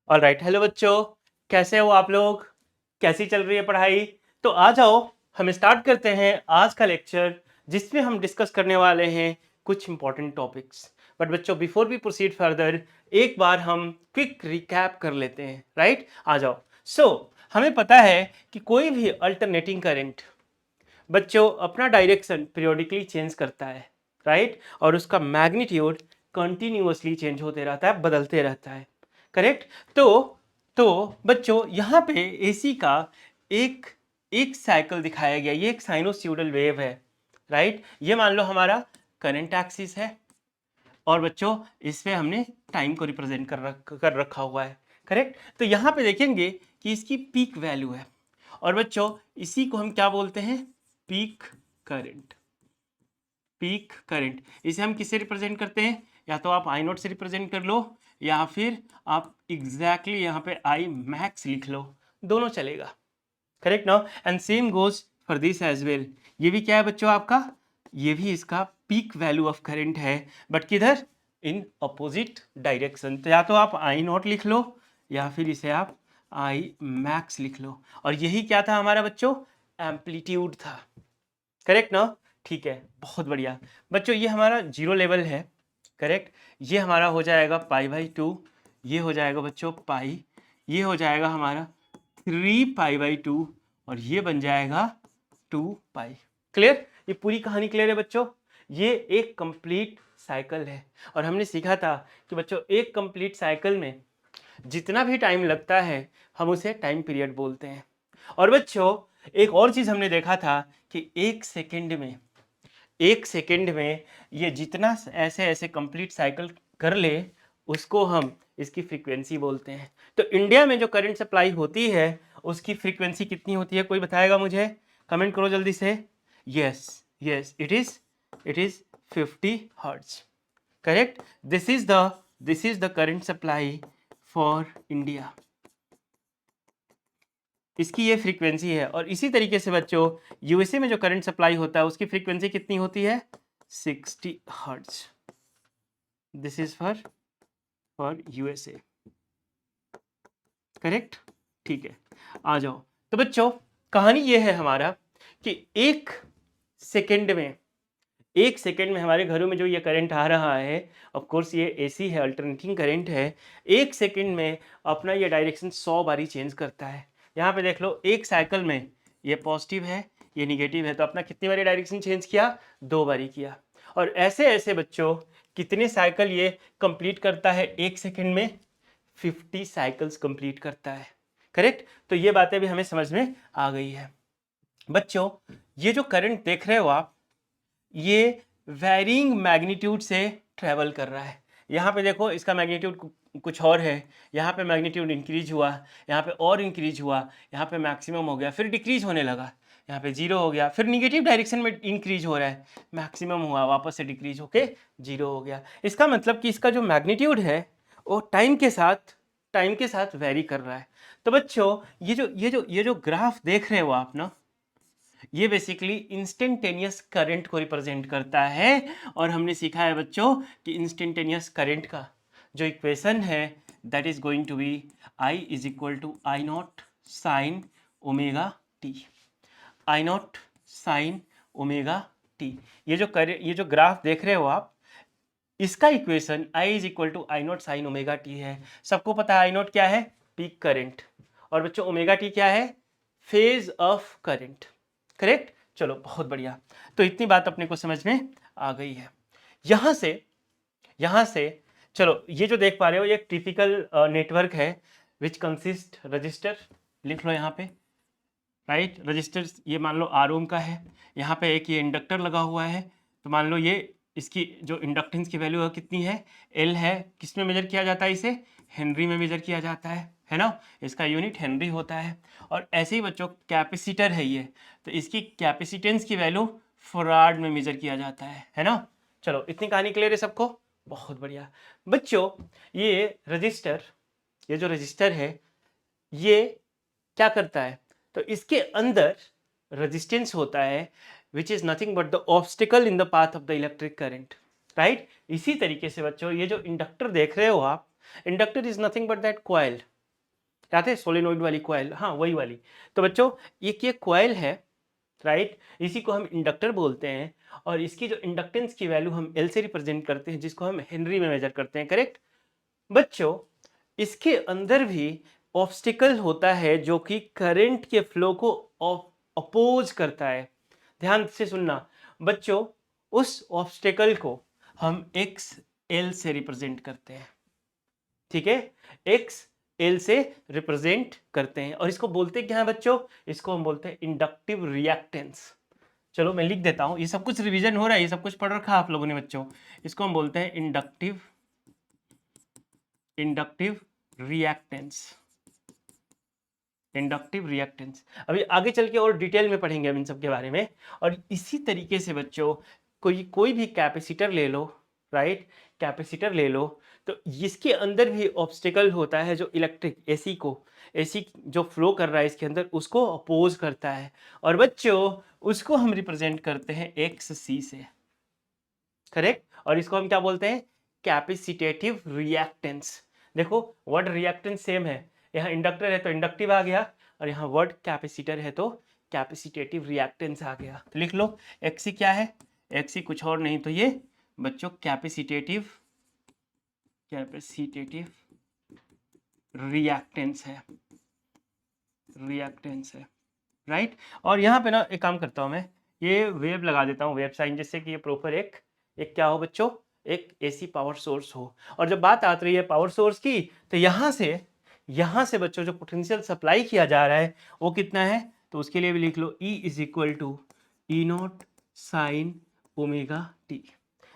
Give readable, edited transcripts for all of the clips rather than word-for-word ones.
Alright, hello बच्चों, कैसे हो आप लोग? कैसी चल रही है पढ़ाई? तो आ जाओ, हम स्टार्ट करते हैं आज का लेक्चर, जिसमें हम डिस्कस करने वाले हैं कुछ इंपॉर्टेंट टॉपिक्स। बट बच्चों, बिफोर वी प्रोसीड फर्दर, एक बार हम क्विक रिकैप कर लेते हैं। राइट, आ जाओ। हमें पता है कि कोई भी अल्टरनेटिंग करंट बच्चों अपना डायरेक्शन पीरियोडिकली चेंज करता है। राइट, और उसका मैग्नीट्यूड कंटिन्यूअसली चेंज होते रहता है, बदलते रहता है। करेक्ट। तो तो बच्चों यहाँ पे एसी का एक एक साइकिल दिखाया गया, ये एक साइनोसॉइडल वेव है। राइट, ये मान लो हमारा करंट एक्सिस है, और बच्चों इसमें हमने टाइम को रिप्रेजेंट कर रखा हुआ है। करेक्ट। तो यहाँ पे देखेंगे कि इसकी पीक वैल्यू है, और बच्चों इसी को हम क्या बोलते हैं? Peak current. पीक करंट इसे हम किससे रिप्रेजेंट करते हैं? या तो आप आई नोट से रिप्रेजेंट कर लो, या फिर आप एग्जैक्टली यहाँ पे आई मैक्स लिख लो, दोनों चलेगा। Correct now, and same goes for this as well. ये भी क्या है बच्चों आपका? ये भी इसका पीक वैल्यू ऑफ करंट है, बट किधर? In opposite direction. तो या तो आप आई नॉट लिख लो, या फिर इसे आप आई मैक्स लिख लो। और यही क्या था हमारा बच्चों? एम्पलीट्यूड था। करेक्ट ना? ठीक है, बहुत बढ़िया बच्चों। ये हमारा जीरो लेवल है। करेक्ट। ये हमारा हो जाएगा π/2, ये हो जाएगा बच्चों पाई, ये हो जाएगा हमारा 3π/2, और ये बन जाएगा 2π। क्लियर? ये पूरी कहानी क्लियर है बच्चों? ये एक कंप्लीट साइकिल है, और हमने सीखा था कि बच्चों एक कंप्लीट साइकिल में जितना भी टाइम लगता है हम उसे टाइम पीरियड बोलते हैं। और बच्चों एक और चीज हमने देखा था कि एक सेकंड में ये जितना ऐसे ऐसे कंप्लीट साइकिल कर ले, उसको हम इसकी फ्रीक्वेंसी बोलते हैं। तो इंडिया में जो करंट सप्लाई होती है उसकी फ्रीक्वेंसी कितनी होती है? कोई बताएगा मुझे? कमेंट करो जल्दी से। Yes, yes, it is 50 hertz. Correct. This is the current supply for India. इसकी ये फ्रीक्वेंसी है, और इसी तरीके से बच्चों यूएसए में जो करंट सप्लाई होता है उसकी फ्रीक्वेंसी कितनी होती है? 60 hertz. This is for USA. Correct. ठीक है, आ जाओ। तो बच्चों कहानी ये है हमारा कि एक सेकेंड में हमारे घरों में जो ये करंट आ रहा है, ऑफ कोर्स ये एसी है, अल्टरनेटिंग करंट है। एक सेकेंड में अपना ये डायरेक्शन 100 बारी चेंज करता है। यहाँ पे देख लो, एक साइकिल में ये पॉजिटिव है, ये निगेटिव है, तो अपना कितनी बारी डायरेक्शन चेंज किया? 2 बारी किया। और ऐसे ऐसे बच्चों कितने साइकिल ये कंप्लीट करता है एक सेकेंड में? 50 साइकिल्स कंप्लीट करता है। करेक्ट। तो ये बातें भी हमें समझ में आ गई है। बच्चों ये जो करंट देख रहे हो आप, ये वैरिंग मैग्नीट्यूड से ट्रेवल कर रहा है। यहाँ पे देखो, इसका मैग्नीट्यूड कुछ और है, यहाँ पे मैग्नीट्यूड इंक्रीज हुआ, यहाँ पे और इंक्रीज हुआ, यहाँ पे मैक्सिमम हो गया, फिर डिक्रीज होने लगा, यहाँ पे जीरो हो गया, फिर निगेटिव डायरेक्शन में इंक्रीज हो रहा है, मैक्सिमम हुआ, वापस से डिक्रीज होके जीरो हो गया। इसका मतलब कि इसका जो मैग्नीट्यूड है वो टाइम के साथ वेरी कर रहा है। तो बच्चों ये जो ग्राफ देख रहे हो आप ना, ये बेसिकली इंस्टेंटेनियस करंट को रिप्रेजेंट करता है। और हमने सीखा है बच्चों कि इंस्टेंटेनियस करंट का जो इक्वेशन है that is going to be I is equal to I not sine omega T. I not sine omega T. ये जो ग्राफ देख रहे हो आप, इसका equation I is equal to I not sine omega T है। सबको पता है आई नॉट क्या है? Peak current. और बच्चों ओमेगा टी क्या है? Phase of current. करेक्ट। चलो बहुत बढ़िया। तो इतनी बात अपने को समझ में आ गई है। यहां से चलो, ये जो देख पा रहे हो ये एक टिपिकल नेटवर्क है विच कंसिस्ट रजिस्टर। लिख लो यहाँ पे। राइट, रजिस्टर ये मान लो आर ओम का है, यहाँ पे एक ये इंडक्टर लगा हुआ है। तो मान लो ये इसकी जो इंडक्टेंस की वैल्यू है कितनी है? एल है। किस में मेजर किया जाता है इसे? हेनरी में मेजर किया जाता है ना? इसका यूनिट हेनरी होता है। और ऐसे ही बच्चों कैपेसिटर है ये, तो इसकी कैपेसिटेंस की वैल्यू फराड में मेजर किया जाता है ना? चलो इतनी कहानी क्लियर है सबको? बहुत बढ़िया बच्चों। ये जो रजिस्टर है ये क्या करता है? तो इसके अंदर रेजिस्टेंस होता है which is nothing but the obstacle in the path of the electric current. Right. इसी तरीके से बच्चों ये जो इंडक्टर देख रहे हो आप, inductor is nothing but that coil. याद है सोलेनोइड वाली कॉइल, हाँ वही वाली। तो बच्चों ये कॉइल है, राइट, इसी को हम इंडक्टर बोलते हैं, और इसकी जो इंडक्टेंस की वैल्यू हम एल से रिप्रेजेंट करते हैं, जिसको हम हेनरी में मेजर करते हैं, करेक्ट। बच्चों इसके अंदर भी ऑब्स्टिकल होता है जो कि करंट के फ्लो को अपोज करता है। ध्यान से सुनना बच्चों, उस ऑब्स्टिकल को हम एक्स एल से रिप्रेजेंट करते हैं, ठीक है, एक्स एल से रिप्रेजेंट करते हैं, और इसको बोलते क्या है बच्चों, इसको हम बोलते हैं इंडक्टिव रिएक्टेंस। चलो मैं लिख देता हूं, ये सब कुछ रिवीजन हो रहा है, ये सब कुछ पढ़ रखा है आप लोगों ने बच्चों। इसको हम बोलते हैं इंडक्टिव रिएक्टेंस, इंडक्टिव रिएक्टेंस। अभी आगे चल के और डिटेल में पढ़ेंगे हम इन सब के बारे में। और इसी तरीके से बच्चों कोई भी कैपेसिटर ले लो, राइट, कैपेसिटर ले लो, तो इसके अंदर भी ऑब्स्टिकल होता है जो इलेक्ट्रिक एसी जो फ्लो कर रहा है इसके अंदर उसको अपोज करता है, और बच्चों उसको हम रिप्रेजेंट करते हैं एक्स सी से, करेक्ट। और इसको हम क्या बोलते हैं, कैपेसिटेटिव रिएक्टेंस। देखो वर्ड रिएक्टेंस सेम है, यहाँ इंडक्टर है तो इंडक्टिव आ गया, और यहाँ वर्ड कैपेसिटर है तो कैपेसिटेटिव रिएक्टेंस आ गया। तो लिख लो एक्सी क्या है, एक्सी कुछ और नहीं तो ये बच्चों कैपेसिटेटिव रिएक्टेंस है, राइट। और यहाँ पे ना एक काम करता हूँ मैं, ये वेव लगा देता हूँ, वेव साइन, जिससे कि ये प्रॉपर एक क्या हो बच्चों, एक एसी पावर सोर्स हो। और जब बात आती है पावर सोर्स की, तो यहाँ से बच्चों जो पोटेंशियल सप्लाई किया जा रहा है वो कितना है, तो उसके लिए भी लिख लो E is equal to E not sine omega T.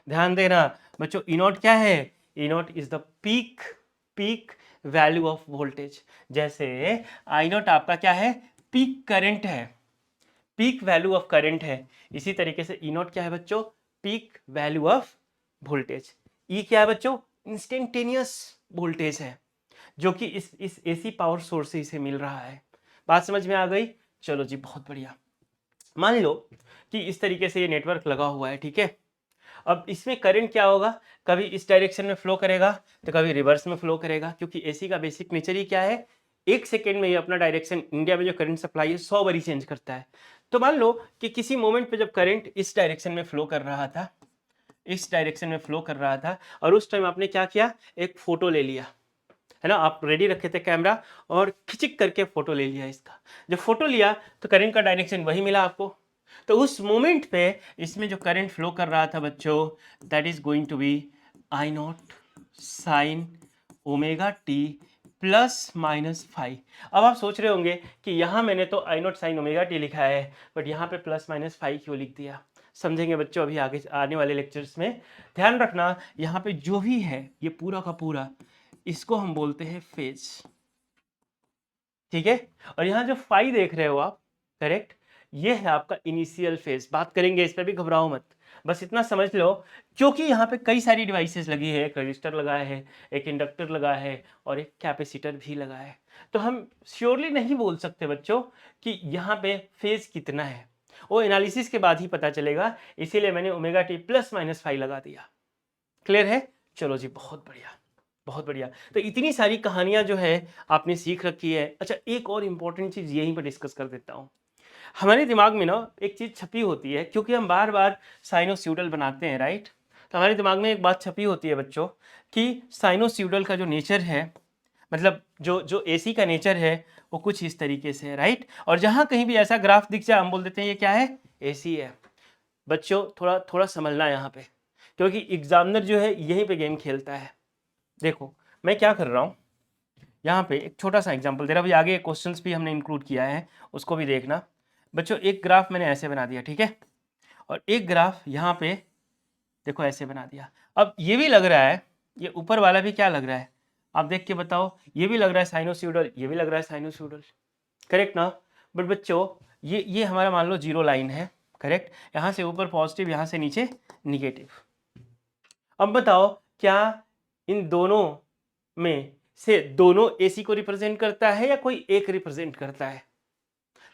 ध्यान देना बच्चों, ई नॉट क्या है, E naught is the peak value of voltage. जैसे आई नॉट आपका क्या है, पीक करंट है, पीक वैल्यू ऑफ करंट है, इसी तरीके से ई नॉट क्या है बच्चों, peak value of voltage. E क्या है बच्चों, इंस्टेंटेनियस वोल्टेज है, जो कि इस एसी पावर सोर्स से इसे मिल रहा है। बात समझ में आ गई, चलो जी बहुत बढ़िया। मान लो कि इस तरीके से ये नेटवर्क लगा हुआ है, ठीक है। अब इसमें करंट क्या होगा, कभी इस डायरेक्शन में फ्लो करेगा तो कभी रिवर्स में फ्लो करेगा, क्योंकि एसी का बेसिक नेचर ही क्या है, एक सेकेंड में ये अपना डायरेक्शन, इंडिया में जो करंट सप्लाई है 100 बारी चेंज करता है। तो मान लो कि किसी मोमेंट पे जब करंट इस डायरेक्शन में फ्लो कर रहा था, और उस टाइम आपने क्या किया, एक फोटो ले लिया, है ना, आप रेडी रखे थे कैमरा और खिंचिक करके फोटो ले लिया इसका। जब फोटो लिया तो करंट का डायरेक्शन वही मिला आपको, तो उस मोमेंट पे इसमें जो करंट फ्लो कर रहा था बच्चों, that is going to be I not sine omega T plus minus five. अब आप सोच रहे होंगे कि यहाँ मैंने तो I not sine omega T लिखा है, बट यहाँ पे प्लस माइनस फाइव क्यों लिख दिया, समझेंगे बच्चों अभी आगे आने वाले लेक्चर्स में। ध्यान रखना यहाँ पे जो भी है ये पूरा का पूरा, इसको हम बोलते हैं फेज, ठीक है। और यहाँ जो फाइव देख रहे हो आप, करेक्ट, ये है आपका इनिशियल फेज। बात करेंगे इस पर भी, घबराओ मत, बस इतना समझ लो, क्योंकि यहाँ पे कई सारी डिवाइसेस लगी है, एक रजिस्टर लगा है, एक इंडक्टर लगा है, और एक कैपेसिटर भी लगा है। तो हम श्योरली नहीं बोल सकते बच्चों कि यहाँ पे फेज कितना है, वो एनालिसिस के बाद ही पता चलेगा, इसीलिए मैंने omega T plus minus five लगा दिया। क्लियर है, चलो जी बहुत बढ़िया, बहुत बढ़िया। तो इतनी सारी कहानियां जो है आपने सीख रखी है। अच्छा एक और इम्पॉर्टेंट चीज़ यहीं पर डिस्कस कर देता हूँ। हमारे दिमाग में ना एक चीज़ छपी होती है, क्योंकि हम बार बार साइनोस्यूडल बनाते हैं, राइट। तो हमारे दिमाग में एक बात छपी होती है बच्चों कि साइनोस्यूडल का जो नेचर है, मतलब जो एसी का नेचर है वो कुछ इस तरीके से है, राइट। और जहाँ कहीं भी ऐसा ग्राफ दिख जाए हम बोल देते हैं ये क्या है, एसी है। बच्चों थोड़ा थोड़ा समझना यहाँ पे, क्योंकि एग्जामिनर जो है यहीं पे गेम खेलता है। देखो मैं क्या कर रहा हूँ, यहाँ पे एक छोटा सा एग्जांपल दे रहा हूँ, अभी आगे क्वेश्चंस भी हमने इंक्लूड किया है, उसको भी देखना बच्चों। एक ग्राफ मैंने ऐसे बना दिया, ठीक है, और एक ग्राफ यहाँ पे देखो ऐसे बना दिया। अब ये भी लग रहा है, ये ऊपर वाला भी क्या लग रहा है, आप देख के बताओ, ये भी लग रहा है साइनोस्यूडल, ये भी लग रहा है साइनोस्यूडल, करेक्ट ना। बट बच्चों ये हमारा मान लो जीरो लाइन है, करेक्ट, यहाँ से ऊपर पॉजिटिव, यहाँ से नीचे निगेटिव। अब बताओ क्या इन दोनों में से दोनों एसी को रिप्रेजेंट करता है या कोई एक रिप्रेजेंट करता है,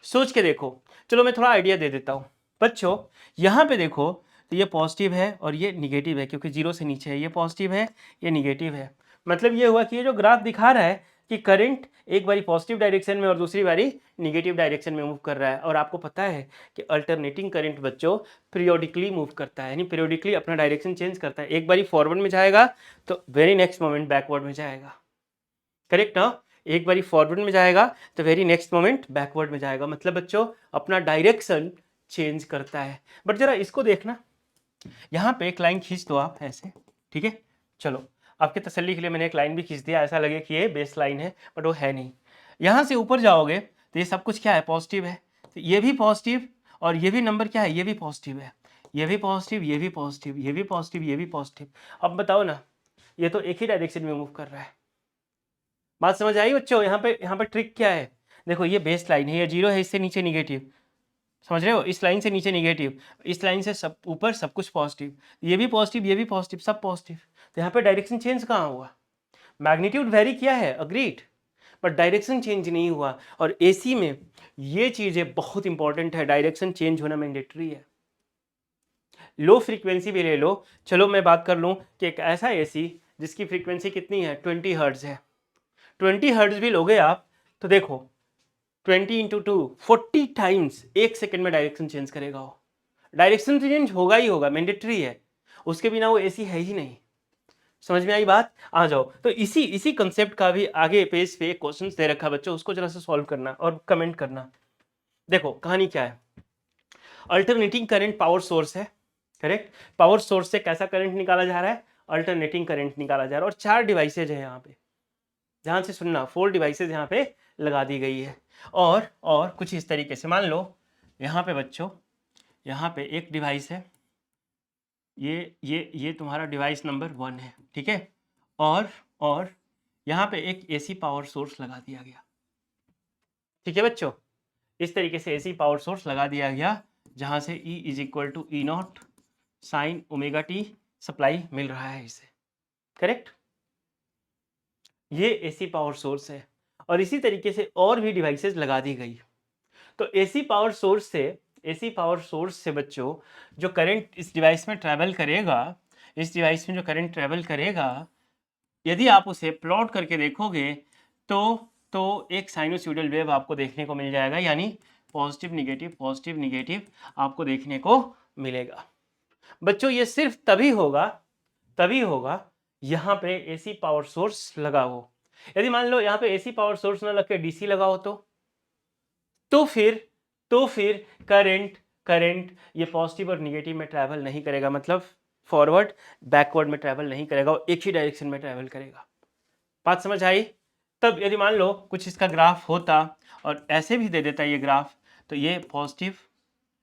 सोच के देखो। चलो मैं थोड़ा आइडिया दे देता हूं बच्चों। यहां पे देखो तो ये पॉजिटिव है और ये निगेटिव है, क्योंकि जीरो से नीचे है, ये पॉजिटिव है ये निगेटिव है। मतलब ये हुआ कि ये जो ग्राफ दिखा रहा है कि करंट एक बारी पॉजिटिव डायरेक्शन में और दूसरी बारी निगेटिव डायरेक्शन में मूव कर रहा है। और आपको पता है कि अल्टरनेटिंग करंट बच्चों पीरियोडिकली मूव करता है, यानी पीरियोडिकली अपना डायरेक्शन चेंज करता है। एक बारी फॉरवर्ड में जाएगा तो वेरी नेक्स्ट मोमेंट बैकवर्ड में जाएगा, करेक्ट ना? एक बारी फॉरवर्ड में जाएगा तो वेरी नेक्स्ट मोमेंट बैकवर्ड में जाएगा, मतलब बच्चों अपना डायरेक्शन चेंज करता है। बट जरा इसको देखना, यहाँ पे एक लाइन खींच दो आप ऐसे, ठीक है? चलो आपके तसल्ली के लिए मैंने एक लाइन भी खींच दिया, ऐसा लगे कि ये बेस लाइन है, बट वो है नहीं। यहाँ से ऊपर जाओगे तो ये सब कुछ क्या है, पॉजिटिव है। तो ये भी पॉजिटिव और ये भी नंबर क्या है, ये भी पॉजिटिव है, ये भी पॉजिटिव, ये भी पॉजिटिव, ये भी पॉजिटिव, ये भी पॉजिटिव। अब बताओ ना, ये तो एक ही डायरेक्शन में मूव कर रहा है। बात समझ आई बच्चों? यहाँ पे ट्रिक क्या है, देखो ये बेस लाइन है, ये जीरो है, इससे नीचे निगेटिव, समझ रहे हो? इस लाइन से नीचे निगेटिव, इस लाइन से सब ऊपर सब कुछ पॉजिटिव, ये भी पॉजिटिव, ये भी पॉजिटिव, सब पॉजिटिव। तो यहाँ पे डायरेक्शन चेंज कहाँ हुआ? मैग्नीट्यूड वेरी किया है, अग्रीड, बट डायरेक्शन चेंज नहीं हुआ। और एसी में ये चीजें बहुत इंपॉर्टेंट है, डायरेक्शन चेंज होना मैंडेटरी है। लो फ्रीक्वेंसी भी ले लो, चलो मैं बात कर लूँ कि एक ऐसा एसी जिसकी फ्रीक्वेंसी कितनी है, 20 हर्ट्ज है, 20 हर्ट्ज भी लोगे आप तो देखो 20 इंटू 2 40 टाइम्स एक सेकेंड में डायरेक्शन चेंज करेगा वो। डायरेक्शन चेंज होगा ही होगा, मैंडेटरी है, उसके बिना वो एसी है ही नहीं। समझ में आई बात? आ जाओ, तो इसी कंसेप्ट का भी आगे पेज पे क्वेश्चंस दे रखा बच्चों, उसको जरा सा सॉल्व करना और कमेंट करना। देखो कहानी क्या है, अल्टरनेटिंग करंट पावर सोर्स है, करेक्ट? पावर सोर्स से कैसा करंट निकाला जा रहा है, अल्टरनेटिंग करंट निकाला जा रहा है। और 4 डिवाइसेज है यहाँ पे, ध्यान से सुनना, 4 डिवाइसेज यहाँ पे लगा दी गई है। और कुछ इस तरीके से मान लो यहाँ पे बच्चों, यहाँ पे एक डिवाइस है, ये तुम्हारा डिवाइस नंबर 1 है, ठीक है? और यहाँ पे एक एसी पावर सोर्स लगा दिया गया, ठीक है बच्चों? इस तरीके से एसी पावर सोर्स लगा दिया गया, जहाँ से E is equal to E not sine omega T supply मिल रहा है इसे, करेक्ट? ये एसी पावर सोर्स है। और इसी तरीके से और भी डिवाइसेस लगा दी गई। तो एसी पावर सोर्स से बच्चों जो करंट इस डिवाइस में ट्रैवल करेगा, इस डिवाइस में जो करंट ट्रैवल करेगा, यदि आप उसे प्लॉट करके देखोगे तो एक साइनोसॉइडल वेव आपको देखने को मिल जाएगा, यानी पॉजिटिव निगेटिव आपको देखने को मिलेगा। बच्चों ये सिर्फ तभी होगा यहाँ पे एसी पावर सोर्स लगा हो। यदि मान लो यहाँ पे एसी पावर सोर्स ना लग के डीसी लगा हो तो फिर करंट ये पॉजिटिव और निगेटिव में ट्रैवल नहीं करेगा, मतलब फॉरवर्ड बैकवर्ड में ट्रैवल नहीं करेगा, वो एक ही डायरेक्शन में ट्रैवल करेगा। बात समझ आई? तब यदि मान लो कुछ इसका ग्राफ होता और ऐसे भी दे देता ये ग्राफ, तो ये पॉजिटिव,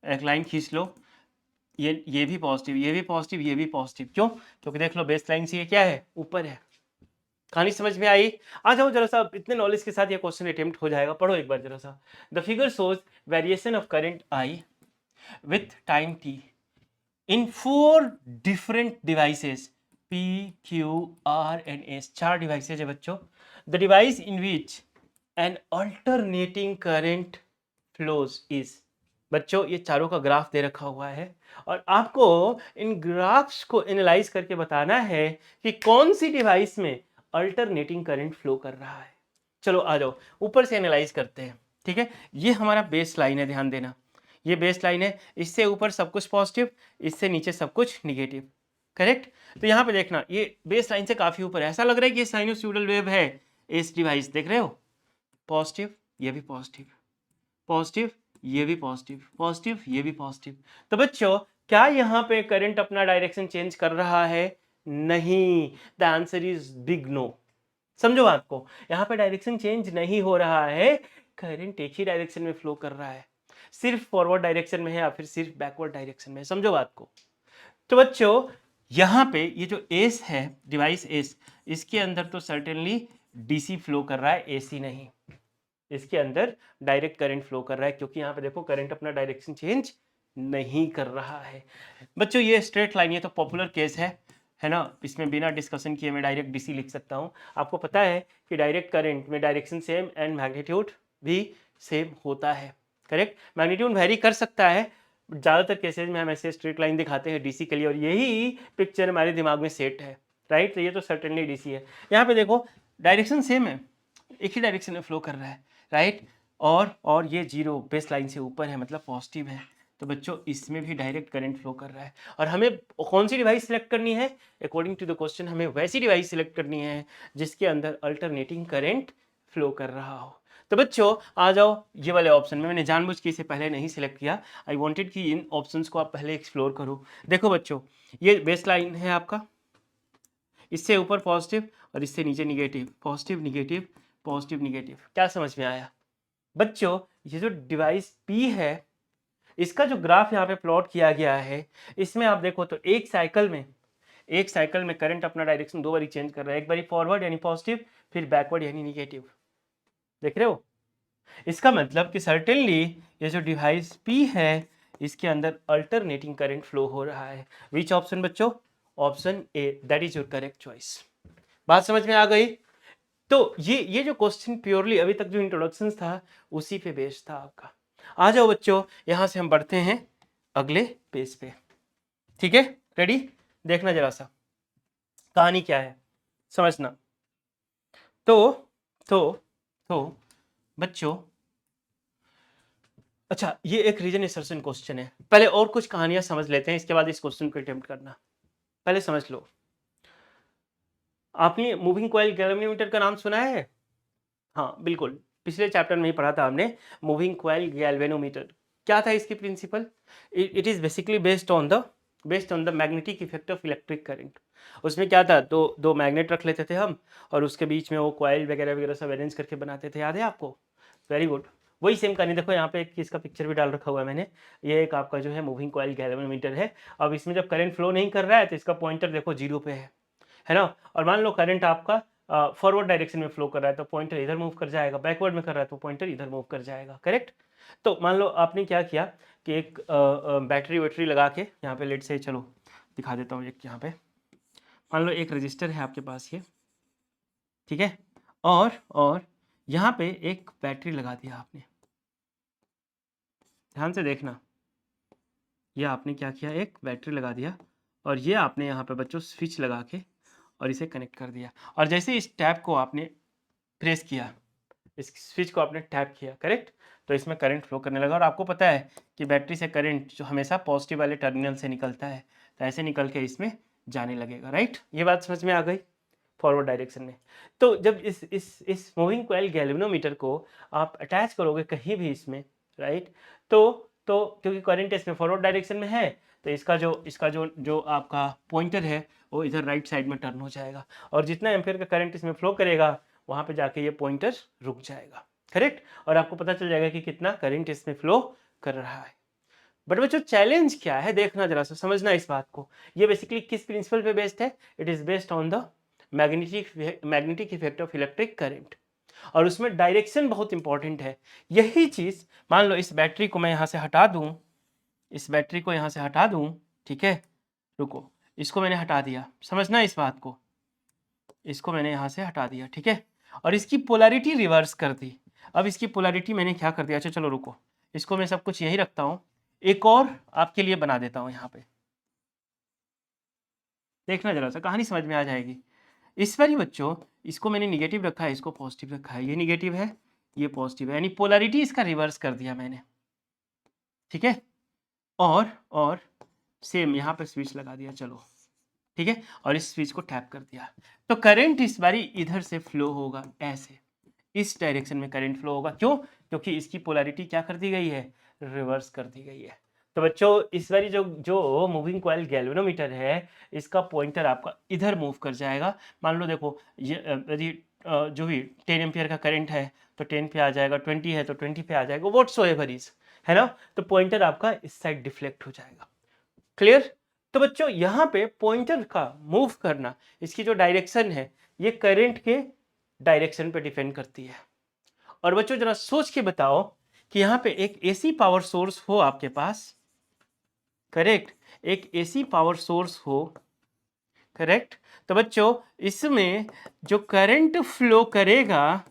एक लाइन खींच लो, ये भी पॉजिटिव, ये भी पॉजिटिव, ये भी पॉजिटिव। क्यों? क्योंकि देख लो बेस लाइन से ये क्या है, ऊपर है। कहानी समझ में आई? आ जाओ जरा सा, इतने नॉलेज के साथ ये क्वेश्चन अटेम्प्ट हो जाएगा, पढ़ो एक बार जरा सा। The figure shows variation of current I with time T in 4 different devices P, Q, R and S, 4 devices है बच्चों। The device in which N alternating current flows is, बच्चों ये चारों का ग्राफ दे रखा हुआ है और आपको इन ग्राफ्स को एनालाइज करके बताना है कि कौन सी डिवाइस में अल्टरनेटिंग करंट फ्लो कर रहा है। चलो आ जाओ ऊपर से एनालाइज करते हैं, ठीक है? ये हमारा बेस लाइन है, ध्यान देना, ये बेस लाइन है, इससे ऊपर सब कुछ पॉजिटिव, इससे नीचे सब कुछ निगेटिव, करेक्ट? तो यहाँ पे देखना ये बेस लाइन से काफी ऊपर है, ऐसा लग रहा है कि ये साइनोसॉइडल वेव है। इस डिवाइस देख रहे हो, पॉजिटिव, ये भी पॉजिटिव, पॉजिटिव, ये भी पॉजिटिव, पॉजिटिव, ये भी पॉजिटिव। तो बच्चों क्या यहाँ पे करंट अपना डायरेक्शन चेंज कर रहा है? नहीं, the answer is big no. समझो बात को, यहाँ पे डायरेक्शन चेंज नहीं हो रहा है, करंट एक ही डायरेक्शन में फ्लो कर रहा है, सिर्फ फॉरवर्ड डायरेक्शन में है या फिर सिर्फ बैकवर्ड डायरेक्शन में है। समझो बात को। तो बच्चों यहाँ पे ये जो एस है, डिवाइस एस, इसके अंदर तो सर्टेनली डीसी फ्लो कर रहा है, एसी नहीं, इसके अंदर डायरेक्ट करंट फ्लो कर रहा है, क्योंकि यहाँ पे देखो करंट अपना डायरेक्शन चेंज नहीं कर रहा है। बच्चों ये स्ट्रेट लाइन, ये तो पॉपुलर केस है ना, इसमें बिना डिस्कशन किए मैं डायरेक्ट डीसी लिख सकता हूँ। आपको पता है कि डायरेक्ट करंट में डायरेक्शन सेम एंड मैग्नीट्यूड भी सेम होता है, करेक्ट? मैग्नीट्यूड वेरी कर सकता है, ज़्यादातर केसेज में हम ऐसे स्ट्रेट लाइन दिखाते हैं डीसी के लिए, और यही पिक्चर हमारे दिमाग में सेट है, राइट? तो ये तो सर्टेनली डीसी है। यहाँ पे देखो डायरेक्शन सेम है, एक ही डायरेक्शन में फ्लो कर रहा है, राइट। और ये जीरो बेस लाइन से ऊपर है, मतलब पॉजिटिव है। तो बच्चों इसमें भी डायरेक्ट करंट फ्लो कर रहा है। और हमें कौन सी डिवाइस सिलेक्ट करनी है? अकॉर्डिंग टू द क्वेश्चन हमें वैसी डिवाइस सिलेक्ट करनी है जिसके अंदर अल्टरनेटिंग करंट फ्लो कर रहा हो। तो बच्चों आ जाओ ये वाले ऑप्शन में। मैंने जानबूझ के इसे पहले नहीं सिलेक्ट किया, आई वांटेड कि इन ऑप्शंस को आप पहले एक्सप्लोर करो। देखो बच्चों, ये बेस लाइन है आपका, इससे ऊपर पॉजिटिव और इससे नीचे negative, positive negative positive negative. क्या समझ में आया बच्चों? ये जो डिवाइस P है, इसका जो ग्राफ यहाँ पे प्लॉट किया गया है, इसमें आप देखो तो एक साइकिल में करंट अपना डायरेक्शन दो बारी चेंज कर रहा है। एक बारी फॉरवर्ड यानी पॉजिटिव, फिर बैकवर्ड यानी निगेटिव। देख रहे हो? इसका मतलब कि सर्टेनली ये जो डिवाइस P है, इसके अंदर अल्टरनेटिंग करंट फ्लो हो रहा है। विच ऑप्शन बच्चों? Option A, that is your correct choice. बात समझ में आ गई? तो ये जो क्वेश्चन प्योरली अभी तक जो इंट्रोडक्शन था उसी पे बेस्ड था आपका। आ जाओ बच्चों, यहां से हम बढ़ते हैं अगले पेज पे। ठीक है, रेडी? देखना जरा सा कहानी क्या है, समझना। तो तो तो बच्चों, अच्छा ये एक रीजन असर्शन क्वेश्चन है। पहले और कुछ कहानियां समझ लेते हैं, इसके बाद इस क्वेश्चन को अटेम्प्ट करना। पहले समझ लो, आपने मूविंग कॉइल गैल्वेनोमीटर का नाम सुना है? हाँ बिल्कुल, पिछले चैप्टर में ही पढ़ा था हमने मूविंग कॉइल गैल्वेनोमीटर। क्या था इसकी principle? It is basically based on the magnetic effect of electric current. उसमें क्या था, दो मैग्नेट रख लेते थे हम, और उसके बीच में वो कॉइल वगैरह वगैरह सब अरेंज करके बनाते थे। याद है आपको? Very good. वही सेम कहानी देखो, यहाँ पे एक इसका पिक्चर भी डाल रखा हुआ है मैंने। ये एक आपका जो है मूविंग कॉइल गैल्वेनोमीटर है। अब इसमें जब करंट फ्लो नहीं कर रहा है तो इसका पॉइंटर देखो जीरो पे है ना। और मान लो करंट आपका फॉरवर्ड डायरेक्शन में फ्लो कर रहा है तो पॉइंटर इधर मूव कर जाएगा, बैकवर्ड में कर रहा है तो पॉइंटर इधर मूव कर जाएगा, करेक्ट। तो मान लो आपने क्या किया कि एक बैटरी वैटरी लगा के यहाँ पे, लेट से चलो दिखा देता हूँ। एक यहाँ पे मान लो एक रजिस्टर है आपके पास ये, ठीक है। और यहाँ पे एक बैटरी लगा दिया आपने, ध्यान से देखना। ये आपने क्या किया, एक बैटरी लगा दिया, और ये आपने यहाँ पे बच्चों स्विच लगा के और इसे कनेक्ट कर दिया। और जैसे इस टैप को आपने प्रेस किया, इस स्विच को आपने टैप किया, करेक्ट, तो इसमें करंट फ्लो करने लगा। और आपको पता है कि बैटरी से करंट जो हमेशा पॉजिटिव वाले टर्मिनल से निकलता है, तो ऐसे निकल के इसमें जाने लगेगा, राइट। ये बात समझ में आ गई फॉरवर्ड डायरेक्शन में। तो जब इस मूविंग कॉइल गैल्वेनोमीटर को आप अटैच करोगे कहीं भी इसमें, राइट, तो क्योंकि करंट इसमें फॉरवर्ड डायरेक्शन में है, तो इसका जो आपका पॉइंटर है वो इधर राइट साइड में टर्न हो जाएगा, और जितना एम्पियर का करंट इसमें फ्लो करेगा वहां पे जाके ये पॉइंटर रुक जाएगा, करेक्ट। और आपको पता चल जाएगा कि कितना करंट इसमें फ्लो कर रहा है। बट बच्चों चैलेंज क्या है, देखना जरा सा, समझना इस बात को। ये बेसिकली किस प्रिंसिपल पे बेस्ड है? It is based on the magnetic effect of electric current, और उसमें डायरेक्शन बहुत इंपॉर्टेंट है। यही चीज मान लो इस बैटरी को मैं यहाँ से हटा दूं, इस बैटरी को यहाँ से हटा दूं, ठीक है, रुको, इसको मैंने हटा दिया, समझना इस बात को, इसको मैंने यहाँ से हटा दिया, ठीक है, और इसकी पोलैरिटी रिवर्स कर दी। अब इसकी पोलैरिटी मैंने क्या कर दिया, अच्छा चलो रुको, इसको मैं सब कुछ यही रखता हूँ, एक और आपके लिए बना देता हूँ यहाँ पे। देखना जरा सा, कहानी समझ में आ जाएगी। इस बारी बच्चों इसको मैंने निगेटिव रखा है, इसको पॉजिटिव रखा है, ये निगेटिव है ये पॉजिटिव है, यानी पोलैरिटी इसका रिवर्स कर दिया मैंने, ठीक है। और सेम यहाँ पे स्विच लगा दिया, चलो ठीक है, और इस स्विच को टैप कर दिया, तो करंट इस बारी इधर से फ्लो होगा, ऐसे इस डायरेक्शन में करंट फ्लो होगा। क्यों? क्योंकि इसकी पोलैरिटी क्या कर दी गई है, रिवर्स कर दी गई है। तो बच्चों इस बारी जो जो मूविंग कॉइल गैल्वेनोमीटर है, इसका पॉइंटर आपका इधर मूव कर जाएगा। मान लो देखो, ये यदि जो भी 10 एम्पियर का करंट है तो 10 पे आ जाएगा, 20 है तो 20 पे आ जाएगा, व्हाटसोएवर इज, है ना। तो पॉइंटर आपका इस साइड डिफ्लेक्ट हो जाएगा, क्लियर। तो बच्चों यहाँ पे पॉइंटर का मूव करना, इसकी जो डायरेक्शन है ये करंट के डायरेक्शन पे डिपेंड करती है। और बच्चों जरा सोच के बताओ कि यहाँ पे एक एसी पावर सोर्स हो आपके पास, करेक्ट, एक एसी पावर सोर्स हो, करेक्ट, तो बच्चों इसमें जो करंट फ्लो करेगा,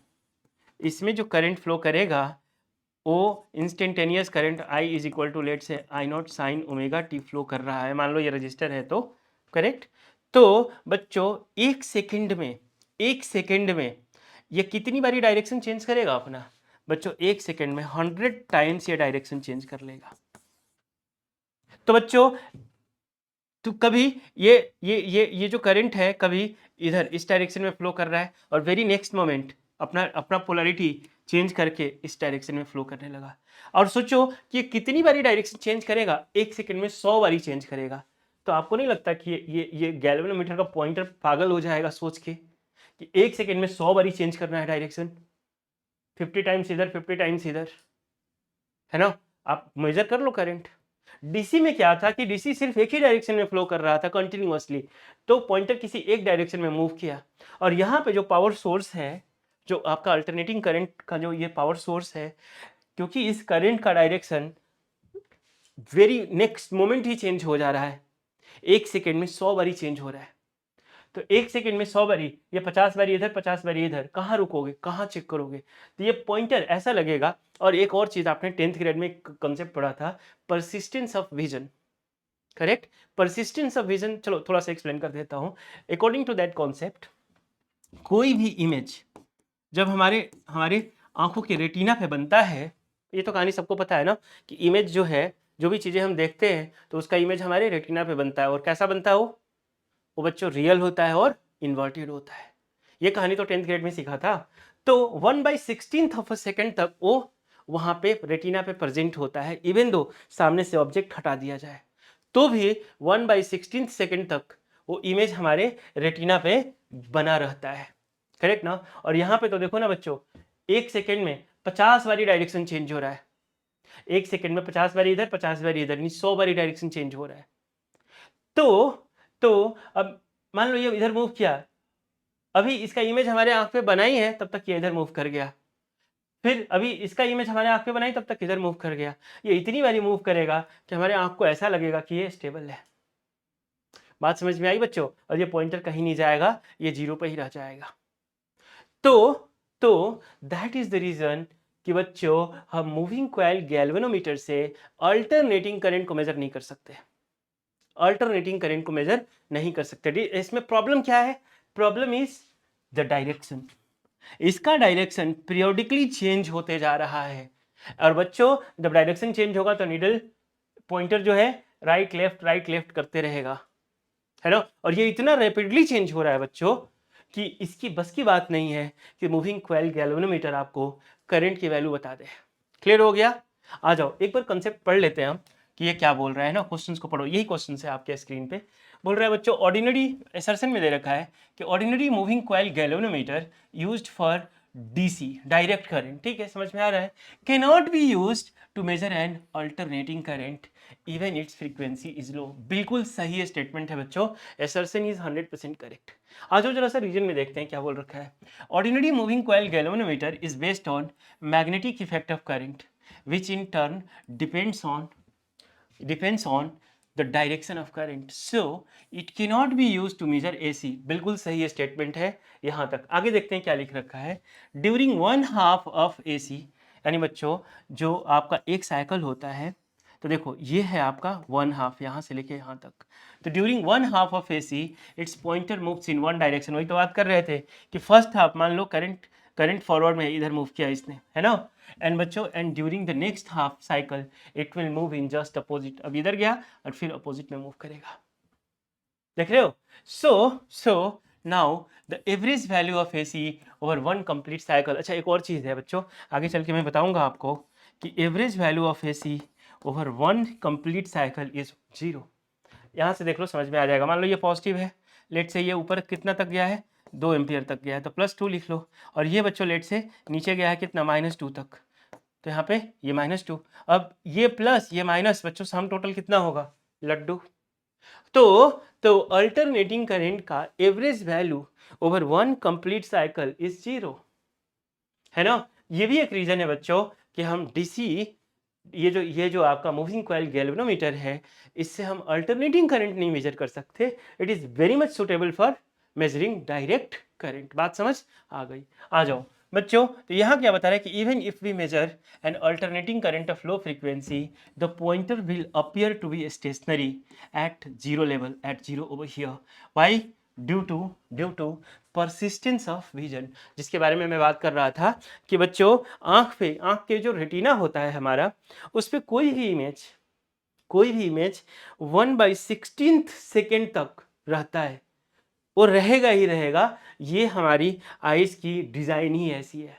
इसमें जो करंट फ्लो करेगा वो instantaneous current I is equal to let say I not sine omega t flow कर रहा है। मान लो ये रजिस्टर है तो, करेक्ट। तो बच्चों एक सेकंड में ये कितनी बारी डायरेक्शन चेंज करेगा अपना? बच्चों 1 सेकंड में 100 टाइम्स ये डायरेक्शन चेंज कर लेगा। तो बच्चों तो कभी ये जो करंट है कभी इधर इस डायरेक्शन में फ्लो कर रहा है और वेरी नेक्स्ट मोमेंट अपना अपना पोलैरिटी चेंज करके इस डायरेक्शन में फ्लो करने लगा। और सोचो कि ये कितनी बारी डायरेक्शन चेंज करेगा? 1 सेकंड में 100 बारी चेंज करेगा। तो आपको नहीं लगता कि ये गैल्वेनोमीटर का पॉइंटर पागल हो जाएगा सोच के कि 1 सेकंड में 100 बारी चेंज करना है डायरेक्शन, 50 टाइम्स इधर 50 टाइम्स इधर, है ना? आप मेजर कर लो करंट। डीसी में क्या था कि डीसी सिर्फ एक ही डायरेक्शन में फ्लो कर रहा था कंटिन्यूअसली, तो पॉइंटर किसी एक डायरेक्शन में मूव किया। और यहाँ पे जो पावर सोर्स है, जो आपका अल्टरनेटिंग करंट का जो ये पावर सोर्स है, क्योंकि इस करंट का डायरेक्शन वेरी नेक्स्ट मोमेंट ही चेंज हो जा रहा है, 1 सेकेंड में 100 बारी चेंज हो रहा है। तो 1 सेकंड में 100 बारी, ये 50 बारी इधर 50 बारी इधर, कहाँ रुकोगे, कहाँ चेक करोगे? तो ये पॉइंटर ऐसा लगेगा। और एक और चीज आपने 10th ग्रेड में एक कॉन्सेप्ट पढ़ा था, persistence of vision, correct? Persistence of vision, चलो थोड़ा सा एक्सप्लेन कर देता हूँ। अकॉर्डिंग टू दैट कॉन्सेप्ट, कोई भी इमेज जब हमारे हमारे आंखों के रेटिना पे बनता है, ये तो कहानी सबको पता है ना कि इमेज जो है, जो भी चीजें हम देखते हैं तो उसका इमेज हमारे रेटिना पे बनता है। और कैसा बनता है वो बच्चों रियल होता है और इन्वर्टेड होता है। ये कहानी तो 10th ग्रेड में सीखा था। तो 1/16 ऑफ अ सेकेंड तक वो वहां पे रेटिना पे प्रेजेंट होता है, इवन दो सामने से ऑब्जेक्ट हटा दिया जाए तो भी 1/16 सेकेंड तक वो इमेज हमारे रेटिना पे बना रहता है, करेक्ट ना? और यहाँ पे तो देखो ना बच्चों, 1 सेकेंड में 50 बारी डायरेक्शन चेंज हो रहा है। 1 सेकेंड में 50 बारी इधर 50 बारी इधर, यानी 100 बारी डायरेक्शन चेंज हो रहा है। तो अब मान लो ये इधर मूव किया, अभी इसका इमेज हमारे आंख पे बना ही है, तब तक ये इधर मूव कर गया। फिर अभी इसका इमेज हमारे आंख पे बनाई, तब तक इधर मूव कर गया। ये इतनी बारी मूव करेगा कि हमारे आंख को ऐसा लगेगा कि ये स्टेबल है। बात समझ में आई बच्चों? और ये पॉइंटर कहीं नहीं जाएगा, ये जीरो पे ही रह जाएगा। तो दैट इज द रीजन कि बच्चों हम मूविंग कॉइल गैल्वेनोमीटर से अल्टरनेटिंग करंट को मेजर नहीं कर सकते। अल्टरनेटिंग करंट को मेजर नहीं कर सकते। इसमें प्रॉब्लम क्या है? Problem is the direction. इसका डायरेक्शन पीरियोडिकली चेंज होते जा रहा है। और बच्चों जब डायरेक्शन चेंज होगा तो नीडल पॉइंटर जो है राइट लेफ्ट करते रहेगा, है ना? और ये इतना रैपिडली चेंज हो रहा है बच्चों कि इसकी बस की बात नहीं है कि मूविंग कॉइल गैल्वेनोमीटर आपको करंट की वैल्यू बता दे। क्लियर हो गया? आ जाओ एक बार कंसेप्ट पढ़ लेते हैं हम कि ये क्या बोल रहा है ना। क्वेश्चंस को पढ़ो, यही क्वेश्चन है आपके स्क्रीन पे। बोल रहा है बच्चों, ऑर्डिनरी असर्शन में दे रखा है कि ordinary moving coil galvanometer used for DC direct current, ठीक है, समझ में आ रहा है, can not be used to measure an alternating current even its frequency is low. बिल्कुल सही स्टेटमेंट है बच्चों, असर्शन इज 100% करेक्ट। आ जाओ जरा सा रीजन में देखते हैं क्या बोल रखा है। Ordinary moving coil galvanometer is based on magnetic effect of current which in turn depends on the direction of current, so it cannot be used to measure AC। बिल्कुल सही स्टेटमेंट है यहाँ तक। आगे देखते हैं क्या लिख रखा है। ड्यूरिंग 1/2 ऑफ AC, यानी बच्चों जो आपका एक साइकिल होता है, तो देखो ये है आपका 1/2 यहाँ से लेके यहाँ तक। तो during 1/2 of AC it's pointer moves in one direction. वही तो बात कर रहे थे कि फर्स्ट हाफ मान लो करंट फॉरवर्ड में इधर मूव किया इसने, है ना? एंड बच्चों and during the next half cycle it will move in just opposite. अब इधर गया और फिर अपोजिट में मूव करेगा, देख रहे हो? So now the average value of AC over one complete cycle. अच्छा एक और चीज़ है बच्चों, आगे चल के मैं बताऊंगा आपको कि average value of AC over one complete cycle is 0। यहाँ से देख लो समझ में आ जाएगा। मान लो ये पॉजिटिव है, लेट से ये ऊपर कितना तक गया है, 2 एम्पियर तक गया है, तो +2 लिख लो। और ये बच्चों लेट से नीचे गया है कितना, -2 तक, तो यहाँ पे ये -2। अब ये प्लस ये माइनस, बच्चों सम टोटल कितना होगा, लड्डू। तो अल्टरनेटिंग करंट का average value over one complete cycle is 0, है ना? ये भी एक रीजन है बच्चों कि हम डीसी, ये जो आपका मूविंग कॉइल गैल्वेनोमीटर है, इससे हम अल्टरनेटिंग करंट नहीं मेजर कर सकते। It is very much suitable for measuring direct current. बात समझ आ गई? आ जाओ बच्चों, तो यहाँ क्या बता रहा है कि even if we measure an alternating current of low frequency the pointer will appear to be stationary at zero level, at zero over here. Why? Due to persistence of vision, जिसके बारे में मैं बात कर रहा था कि बच्चों आंख के जो रेटिना होता है हमारा, उस पर कोई भी इमेज 1/16 सेकेंड तक रहता है, वो रहेगा ही रहेगा। ये हमारी आईज की डिजाइन ही ऐसी है,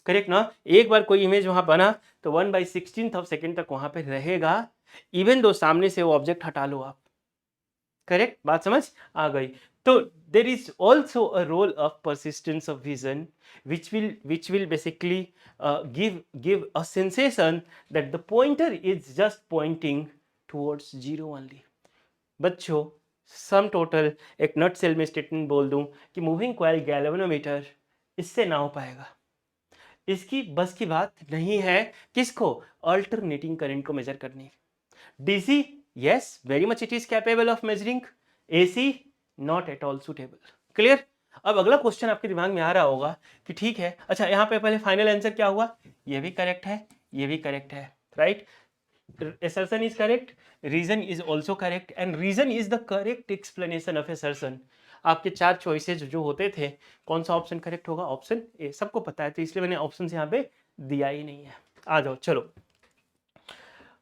करेक्ट ना। एक बार कोई इमेज वहां बना तो 1/16 ऑफ सेकेंड तक वहां पे रहेगा, इवन दो सामने से वो ऑब्जेक्ट हटा लो आप। करेक्ट, बात समझ आ गई। तो there is also a role of persistence of vision which will basically give a sensation that the pointer is just pointing towards zero only। बच्चों सम टोटल एक नट सेल में स्टेटमेंट बोल दूं कि मूविंग कॉइल गैल्वेनोमीटर इससे ना हो पाएगा, इसकी बस की बात नहीं है। किसको? अल्टरनेटिंग करंट को मेजर करने। DC yes, very much it is capable of measuring, AC not at all suitable। Clear. अब अगला क्वेश्चन आपके दिमाग में आ रहा होगा कि ठीक है, अच्छा यहाँ पे पहले फाइनल आंसर क्या हुआ, ये भी करेक्ट है, ये भी करेक्ट है, right. assertion is correct, reason is also correct and reason is the correct explanation of assertion। आपके चार चॉइसेस जो होते थे, कौन सा ऑप्शन करेक्ट होगा? ऑप्शन ए, सबको पता है, तो इसलिए मैंने ऑप्शन यहाँ पे दिया ही नहीं है। आ जाओ चलो,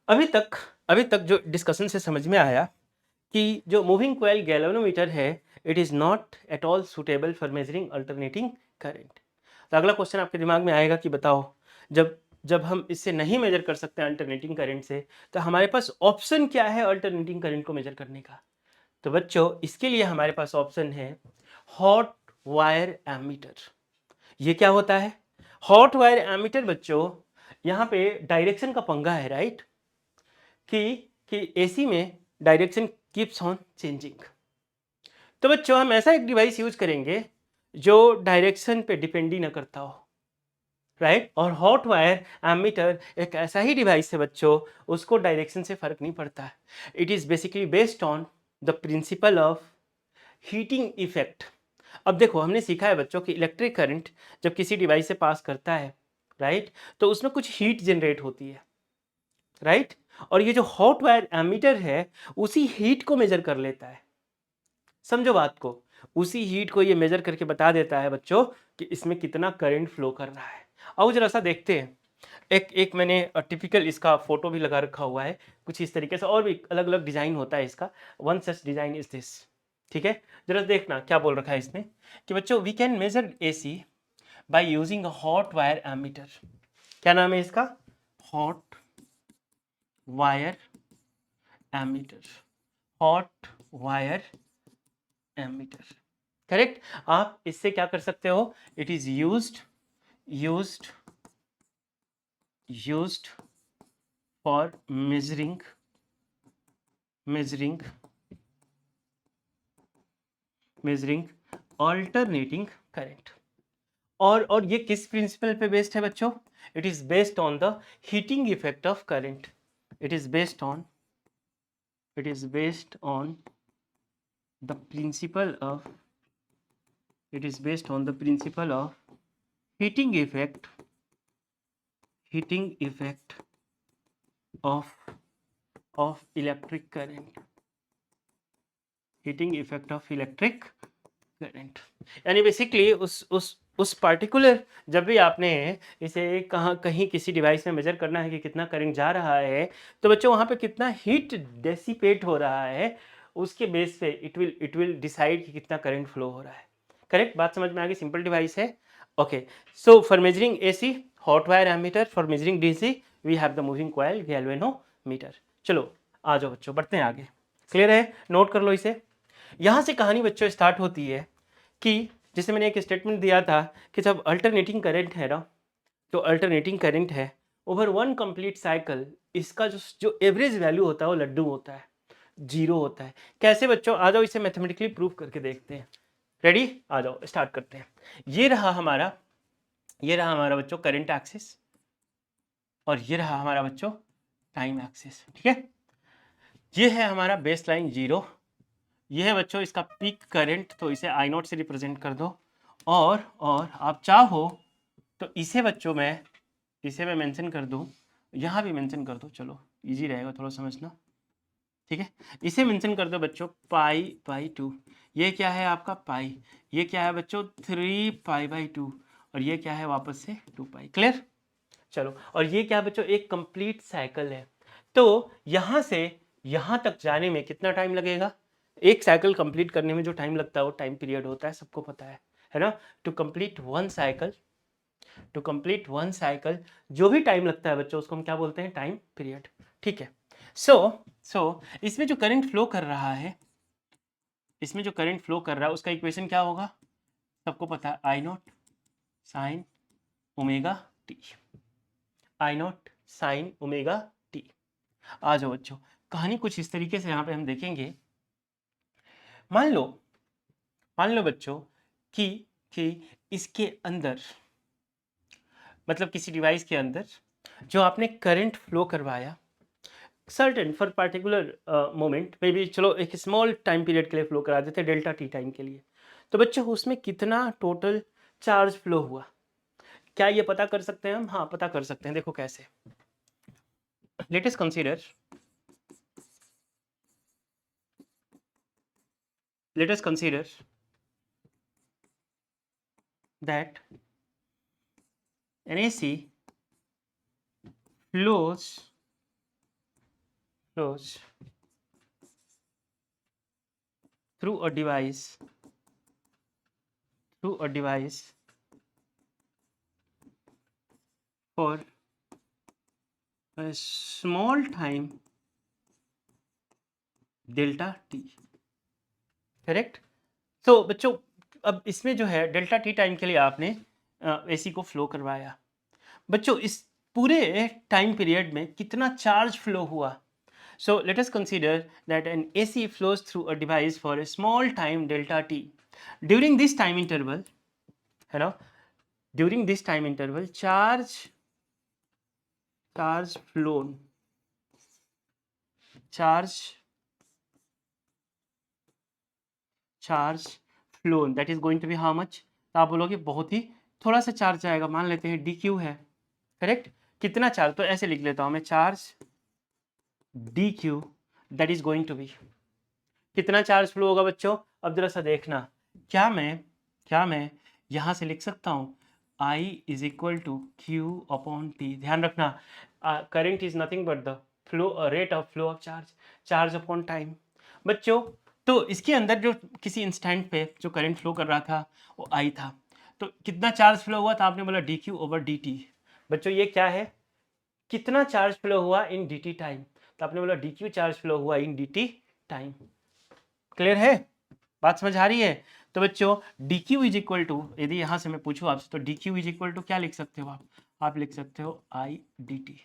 अभी तक जो डिस्कशन से समझ में आया कि जो मूविंग कॉइल गैल्वेनोमीटर है, it is not at all suitable for measuring alternating current. तो अगला क्वेश्चन आपके दिमाग में आएगा कि बताओ, जब जब हम इससे नहीं मेजर कर सकते अल्टरनेटिंग करंट से, तो हमारे पास ऑप्शन क्या है अल्टरनेटिंग करंट को मेजर करने का? तो बच्चों इसके लिए हमारे पास ऑप्शन है हॉट वायर एमीटर। ये क्या होता है हॉट वायर एमीटर? बच्चों यहाँ पे डायरेक्शन का पंगा है, राइट, कि एसी में डायरेक्शन कीप्स ऑन चेंजिंग। तो बच्चों हम ऐसा एक डिवाइस यूज करेंगे जो डायरेक्शन पे डिपेंड ही ना करता हो, राइट। और हॉट वायर एमीटर एक ऐसा ही डिवाइस है बच्चों, उसको डायरेक्शन से फर्क नहीं पड़ता है। It is basically based on the principle of heating effect. अब देखो हमने सीखा है बच्चों कि इलेक्ट्रिक करंट जब किसी डिवाइस से पास करता है, राइट, तो उसमें कुछ हीट जनरेट होती है, राइट। और ये जो हॉट वायर एमीटर है उसी हीट को मेजर कर लेता है, समझो बात को, उसी हीट को ये मेजर करके बता देता है बच्चों कि इसमें कितना करंट फ्लो कर रहा है। आओ जरा सा देखते हैं। एक मैंने टिपिकल इसका फोटो भी लगा रखा हुआ है कुछ इस तरीके से, और भी अलग अलग डिजाइन होता है इसका। One such design is this, ठीक है। जरा देखना क्या बोल रखा है इसमें कि बच्चों we can measure AC by using a hot wire ammeter. क्या नाम है इसका? Hot wire ammeter, hot wire ammeter, correct. आप इससे क्या कर सकते हो? It is used for measuring alternating current. और ये किस प्रिंसिपल पे बेस्ड है बच्चों? It is based on the heating effect of current. It is based on the principle of heating effect of electric current, यानी बेसिकली उस particular, जब भी आपने इसे कहीं किसी डिवाइस में मेजर करना है कि कितना करंट जा रहा है, तो बच्चों वहां पे कितना हीट डेसिपेट हो रहा है, उसके बेस पे इट विल डिसाइड कि कितना करंट फ्लो हो रहा है। करेक्ट, बात समझ में आ गई? सिंपल डिवाइस है। Okay, so for measuring AC hot wire ammeter, for measuring DC we have the moving coil galvanometer. चलो आ जाओ बच्चों, बढ़ते हैं आगे। क्लियर है? नोट कर लो इसे। यहां से कहानी बच्चों स्टार्ट होती है कि जैसे मैंने एक स्टेटमेंट दिया था कि जब अल्टरनेटिंग करंट है ना, जो अल्टरनेटिंग करंट है ओवर वन कंप्लीट साइकिल, इसका जो एवरेज वैल्यू होता है वो लड्डू होता है, जीरो होता है। कैसे बच्चों? आ जाओ इसे मैथमेटिकली प्रूव करके देखते हैं। रेडी? आ जाओ स्टार्ट करते हैं। ये रहा हमारा बच्चों करंट एक्सिस, और ये रहा हमारा बच्चों टाइम एक्सिस, ठीक है। ये है हमारा बेस लाइन 0, ये है बच्चों इसका पीक करंट, तो इसे आई नॉट से रिप्रेजेंट कर दो। और आप चाहो तो इसे बच्चों मैं मेंशन कर दूं, यहाँ भी मेंशन कर दो, चलो इजी रहेगा थोड़ा समझना। ठीक है, इसे मेंशन कर दो बच्चों पाई बाई 2। ये क्या है आपका पाई, ये क्या है बच्चों 3 पाई बाई 2, और ये क्या है वापस से 2 पाई। क्लियर? चलो, और ये क्या बच्चों एक कंप्लीट साइकिल है। तो यहाँ से यहाँ तक जाने में कितना टाइम लगेगा? एक साइकिल कंप्लीट करने में जो टाइम लगता है वो टाइम पीरियड होता है, सबको पता है ना। To complete one cycle, to complete one cycle जो भी टाइम लगता है बच्चों उसको हम क्या बोलते हैं? Time period. ठीक है। सो इसमें जो करंट फ्लो कर रहा है, इसमें जो करंट फ्लो कर रहा है उसका इक्वेशन क्या होगा? सबको पता है, I not sine omega T, I not sine omega t. आ जाओ बच्चों, कहानी कुछ इस तरीके से यहाँ पे हम देखेंगे। मान लो, मान लो बच्चों कि कि इसके अंदर, मतलब किसी डिवाइस के अंदर जो आपने करंट फ्लो करवाया सर्टेन फॉर पर्टिकुलर मोमेंट में भी, चलो एक स्मॉल टाइम पीरियड के लिए फ्लो करा देते डेल्टा टी टाइम के लिए, तो बच्चों उसमें कितना टोटल चार्ज फ्लो हुआ, क्या ये पता कर सकते हैं हम? हाँ पता कर सकते हैं। देखो कैसे, let us consider, let us consider that an AC flows through a device, for a small time delta t, correct. तो बच्चों अब इसमें जो है डेल्टा टी टाइम के लिए आपने एसी को फ्लो करवाया, बच्चों इस पूरे टाइम पीरियड में कितना चार्ज फ्लो हुआ? So let us consider that an AC flows through a device for a small time delta t. During this time interval, है ना, during this time interval charge flown, charge flown that is going to be how much? तो आप बोलोगे बहुत ही थोड़ा सा charge आएगा, मान लेते हैं dq है, करेक्ट। कितना चार्ज? तो ऐसे लिख लेता हूं मैं, charge dq that is going to be, कितना चार्ज फ्लो होगा बच्चों? अब जरा सा देखना, क्या मैं यहां से लिख सकता हूं I is equal to Q upon T. ध्यान रखना, current is nothing but the flow, rate of flow of charge, charge upon time. बच्चों तो इसके अंदर जो किसी इंस्टेंट पे जो करंट फ्लो कर रहा था वो I था, तो कितना चार्ज फ्लो हुआ था? आपने बोला D Q over D T. बच्चों ये क्या है? कितना चार्ज फ्लो हुआ इन डी टी टाइम, तो आपने बोला डी क्यू चार्ज फ्लो हुआ in D T time. Clear है? बात समझ आ रही है? तो बच्चों D Q is equal to, यदि यहां से मैं पूछूं आपसे तो D Q is equal to क्या लिख सकते हो आप लिख सकते हो आई डी टी।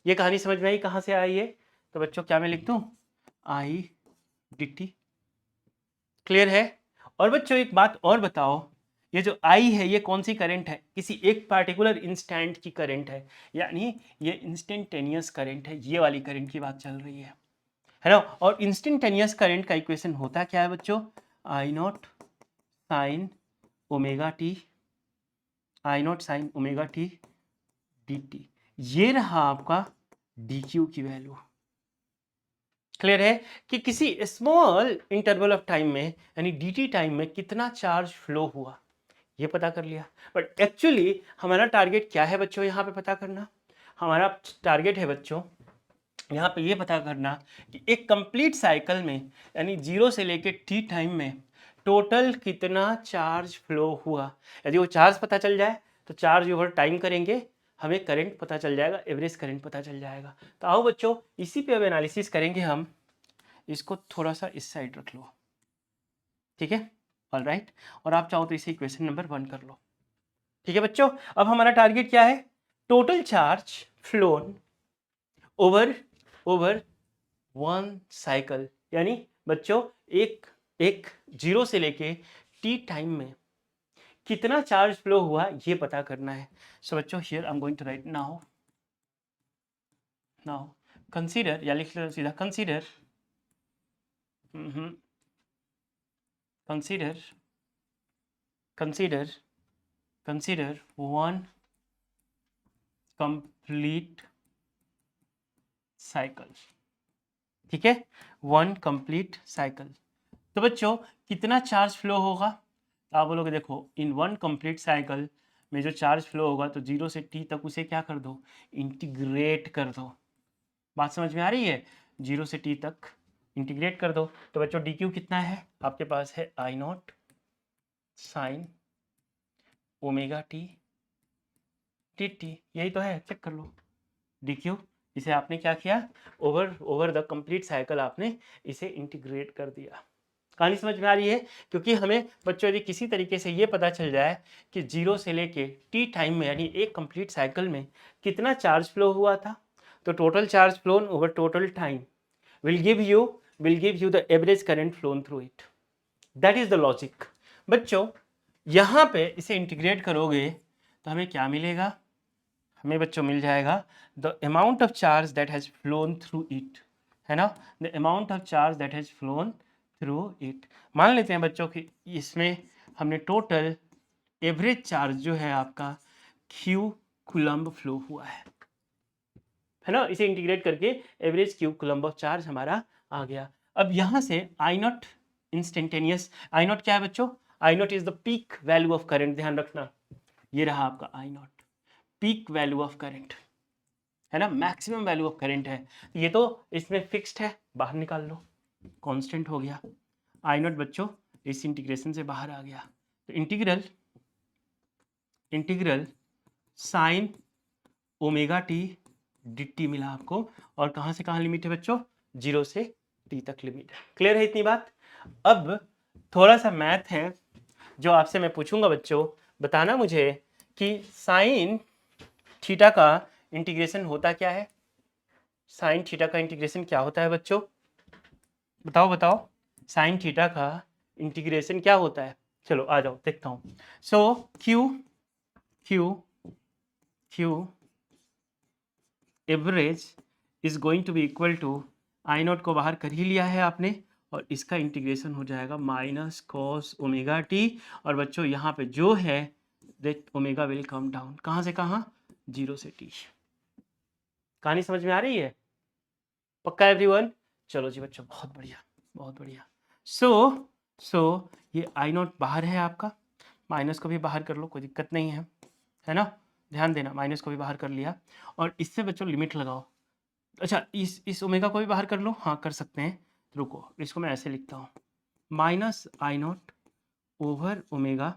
ये कहानी समझ में आई कहां से आई है? तो बच्चों क्या मैं लिख दूं? आई डी टी। क्लियर है? और बच्चों एक बात और बताओ, ये जो आई है ये कौन सी करंट है? किसी एक पार्टिकुलर इंस्टेंट की करंट है, यानी ये इंस्टेंटेनियस करंट है, ये वाली करंट की बात चल रही है ना। और इंस्टेंटेनियस करंट का इक्वेशन होता क्या है बच्चों? I not sine omega T, I not sine omega t d T. ये रहा आपका डी क्यू की वैल्यू। क्लियर है कि किसी स्मॉल इंटरवल ऑफ टाइम में यानी डी टी टाइम में कितना चार्ज फ्लो हुआ, ये पता कर लिया। बट एक्चुअली हमारा टारगेट क्या है बच्चों यहाँ पे पता करना? हमारा टारगेट है बच्चों यहाँ पे ये पता करना कि एक कंप्लीट साइकिल में यानी जीरो से लेके टी टाइम में टोटल कितना चार्ज फ्लो हुआ। यदि वो चार्ज पता चल जाए तो चार्ज ओवर टाइम करेंगे, हमें करंट पता चल जाएगा, एवरेज करंट पता चल जाएगा। तो आओ बच्चों इसी पे अब एनालिसिस करेंगे हम। इसको थोड़ा सा इस साइड रख लो, ठीक है, ऑल राइट। और आप चाहो तो इसे इक्वेशन नंबर 1 कर लो। ठीक है बच्चों, अब हमारा टारगेट क्या है? Total charge flown over over one cycle, यानी बच्चों एक एक जीरो से लेके टी टाइम में कितना चार्ज फ्लो हुआ ये पता करना है। सो बच्चों here I am going to write now, consider, या लिख लो सीधा consider, consider consider consider one complete cycle, ठीक है, 1 कंप्लीट साइकिल। तो बच्चों कितना चार्ज फ्लो होगा? तो आप बोलोगे देखो इन 1 कंप्लीट साइकिल में जो चार्ज फ्लो होगा तो 0 से t तक उसे क्या कर दो, इंटीग्रेट कर दो। बात समझ में आ रही है? 0 से t तक इंटीग्रेट कर दो। तो बच्चों dq कितना है आपके पास? है I not sine omega T dt, यही तो है, चेक कर लो। dq इसे आपने क्या किया, ओवर द कंप्लीट साइकिल आपने इसे इंटीग्रेट कर दिया। कहानी समझ में आ रही है? क्योंकि हमें बच्चों यदि किसी तरीके से ये पता चल जाए कि 0 से लेके t टाइम में यानी एक कंप्लीट साइकिल में कितना चार्ज फ्लो हुआ था, तो total charge flown over total time will give you the average current flown through it. That is the logic. बच्चों यहाँ पे इसे इंटीग्रेट करोगे तो हमें क्या मिलेगा? हमें बच्चों मिल जाएगा the amount of charge that has phloem through it, है ना, the amount of charge that has phloem through it. मान लेते हैं बच्चों कि इसमें हमने टोटल एवरेज चार्ज जो है आपका क्यू कूलम्ब फ्लो हुआ है ना, इसे इंटीग्रेट करके average q coulomb of charge हमारा आ गया। अब यहाँ से I not instantaneous, I not क्या है बच्चों? I not is the peak value of current, ध्यान रखना, ये रहा आपका I not, peak value of current, है ना, मैक्सिमम वैल्यू ऑफ करंट है। ये तो इसमें फिक्स्ड है, बाहर निकाल लो, कांस्टेंट हो गया। आई नॉट बच्चों इस इंटीग्रेशन से बाहर आ गया, तो integral integral sign omega T dt मिला आपको। और कहाँ से कहाँ लिमिट है बच्चों? 0 से t तक लिमिट है। क्लियर है इतनी बात? अब थोड़ा सा मैथ है जो आपसे मैं पूछूंगा बच्चों, बताना मुझे कि साइन थीटा का इंटीग्रेशन होता क्या है? साइन थीटा का इंटीग्रेशन क्या होता है बच्चों? बताओ बताओ, साइन थीटा का इंटीग्रेशन क्या होता है? चलो आ जाओ देखता हूँ। So q q q average is going to be equal to, I not को बाहर कर ही लिया है आपने, और इसका इंटीग्रेशन हो जाएगा माइनस कॉस ओमेगा टी। और बच्चों यहाँ पे जो है that omega will come down, कहाँ से कहाँ? 0 से t। कहानी समझ में आ रही है? पक्का एवरीवन? चलो जी बच्चों, बहुत बढ़िया बहुत बढ़िया। सो ये आई नॉट बाहर है आपका, माइनस को भी बाहर कर लो, कोई दिक्कत नहीं है ना, ध्यान देना, माइनस को भी बाहर कर लिया। और इससे बच्चों लिमिट लगाओ। अच्छा इस ओमेगा को भी बाहर कर लो, हाँ कर सकते हैं। रुको, इसको मैं ऐसे लिखता हूँ, minus I not over omega,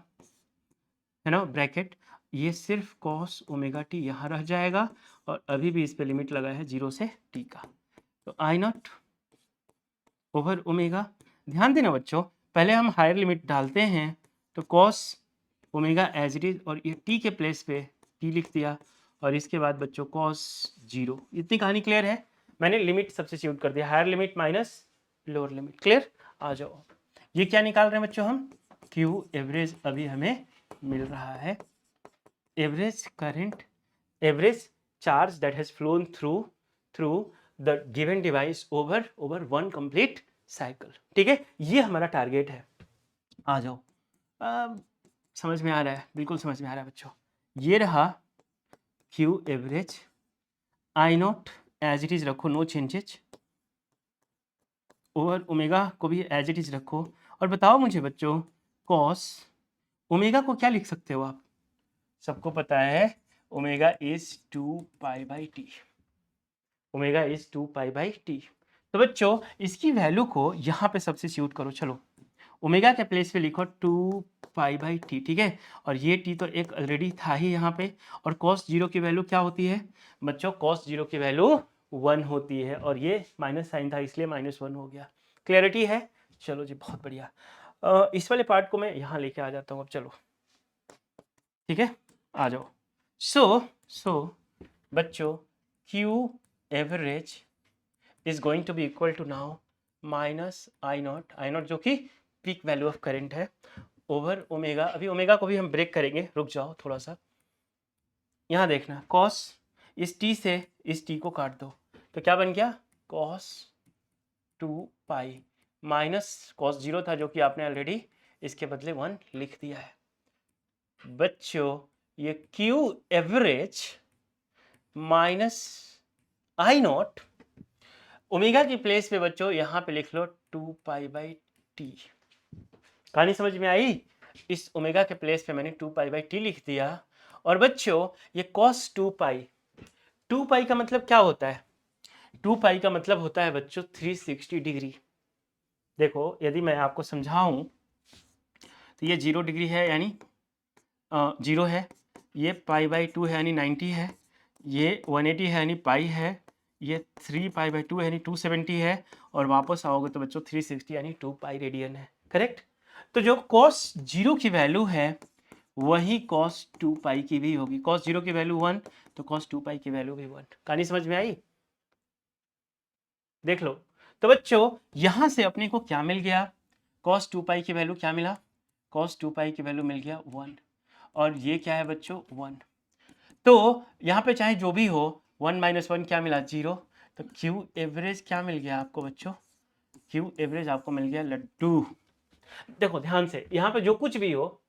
है ना, ब्रैकेट, ये सिर्फ कॉस ओमेगा टी यहाँ रह जाएगा, और अभी भी इस पे लिमिट लगा है 0 से t का, तो आई नॉट ओवर ओमेगा। ध्यान देना बच्चों, पहले हम हायर लिमिट डालते हैं तो cos omega as it is, और ये t के प्लेस पे t लिख दिया, और इसके बाद बच्चों कॉस 0। इतनी कहानी क्लियर है? मैंने लिमिट सब्स्टिट्यूट कर दिया, higher limit minus lower limit. Clear? आ जाओ, ये क्या निकाल रहे हैं बच्चों हम? क्यू एवरेज अभी हमें मिल रहा है, average current, average charge that has phloem through the given device over one complete cycle. ठीक है, ये हमारा टारगेट है। आ जाओ, समझ में आ रहा है? बिल्कुल समझ में आ रहा है बच्चों। ये रहा Q average, I not as it is रखो, नो चेंजेज, ओवर ओमेगा को भी एज इट इज रखो। और बताओ मुझे बच्चों, कॉस ओमेगा को क्या लिख सकते हो आप? सबको पता है omega is 2 pi by T, omega is 2 pi by T. तो बच्चों इसकी वैल्यू को यहाँ पे सब्स्टिट्यूट करो। चलो ओमेगा के प्लेस पे लिखो 2 पाई बाई टी, ठीक है, और ये टी तो एक ऑलरेडी था ही यहाँ पे। और कॉस 0 की वैल्यू क्या होती है बच्चों? कॉस 0 की वैल्यू 1 होती है, और ये माइनस साइन था इसलिए -1 हो गया। क्लियरिटी है? चलो जी बहुत बढ़िया। इस वाले पार्ट को मैं यहाँ लेके आ जाता हूँ अब, चलो ठीक है, आ जाओ। सो बच्चों Q average is going to be equal to now minus I not जो कि पीक वैल्यू ऑफ करंट है, ओवर ओमेगा। अभी ओमेगा को भी हम ब्रेक करेंगे, रुक जाओ थोड़ा सा। यहाँ देखना, कॉस इस टी से इस टी को काट दो तो क्या बन गया? कॉस 2 पाई माइनस कॉस 0 था जो कि आपने ऑलरेडी इसके बदले 1 लिख दिया है। बच्चों ये Q average minus I not omega की प्लेस पे बच्चों यहाँ पे लिख लो 2π/t। कहानी समझ में आई? इस ओमेगा के प्लेस पे मैंने 2π/t लिख दिया। और बच्चों ये cos 2π, 2π का मतलब क्या होता है? 2π का मतलब होता है बच्चों 360 डिग्री। देखो यदि मैं आपको समझाऊं तो ये 0 डिग्री है यानी 0 है, ये π/2 है यानी 90 है, ये 180 है यानी पाई है, ये 3π/2 है यानी 270 है, और वापस आओगे तो बच्चों 360 यानी 2π रेडियन है। करेक्ट? तो जो cos 0 की वैल्यू है वही cos 2π की भी होगी। cos 0 की वैल्यू 1 तो cos 2π की वैल्यू भी 1। कहानी समझ में आई? देख लो। तो बच्चों यहां से अपने को क्या मिल गया? cos 2π की वैल्यू क्या मिला? cos 2π की वैल्यू मिल गया 1। और ये क्या है बच्चों? 1। तो यहाँ पे चाहे जो भी हो 1 - 1 क्या मिला? 0। तो क्यू एवरेज क्या मिल गया आपको बच्चों? क्यू एवरेज आपको मिल गया लड्डू। देखो ध्यान से, यहाँ पे जो कुछ भी हो,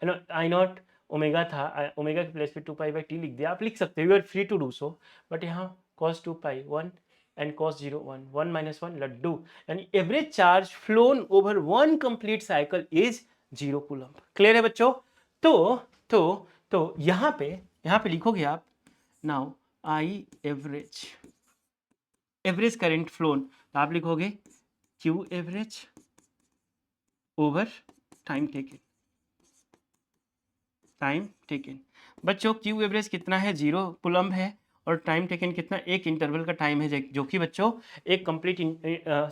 आई नॉट ओमेगा था, ओमेगा के प्लेस पे 2π/t लिख दिया, आप लिख सकते हो, you are free to do so. But यहाँ cos 2π 1 एंड cos 0 1, 1 - 1 लड्डू, यानी average charge flown over one complete cycle is 0 coulomb. Clear है बच्चों? तो यहाँ पे लिखोगे आप now I average, average current flown, तो आप लिखोगे Q average over time taken, time taken. बच्चों क्यू एवरेज कितना है? 0 कूलम है, और टाइम टेकन कितना? एक इंटरवल का टाइम है, जो कि बच्चों एक कंप्लीट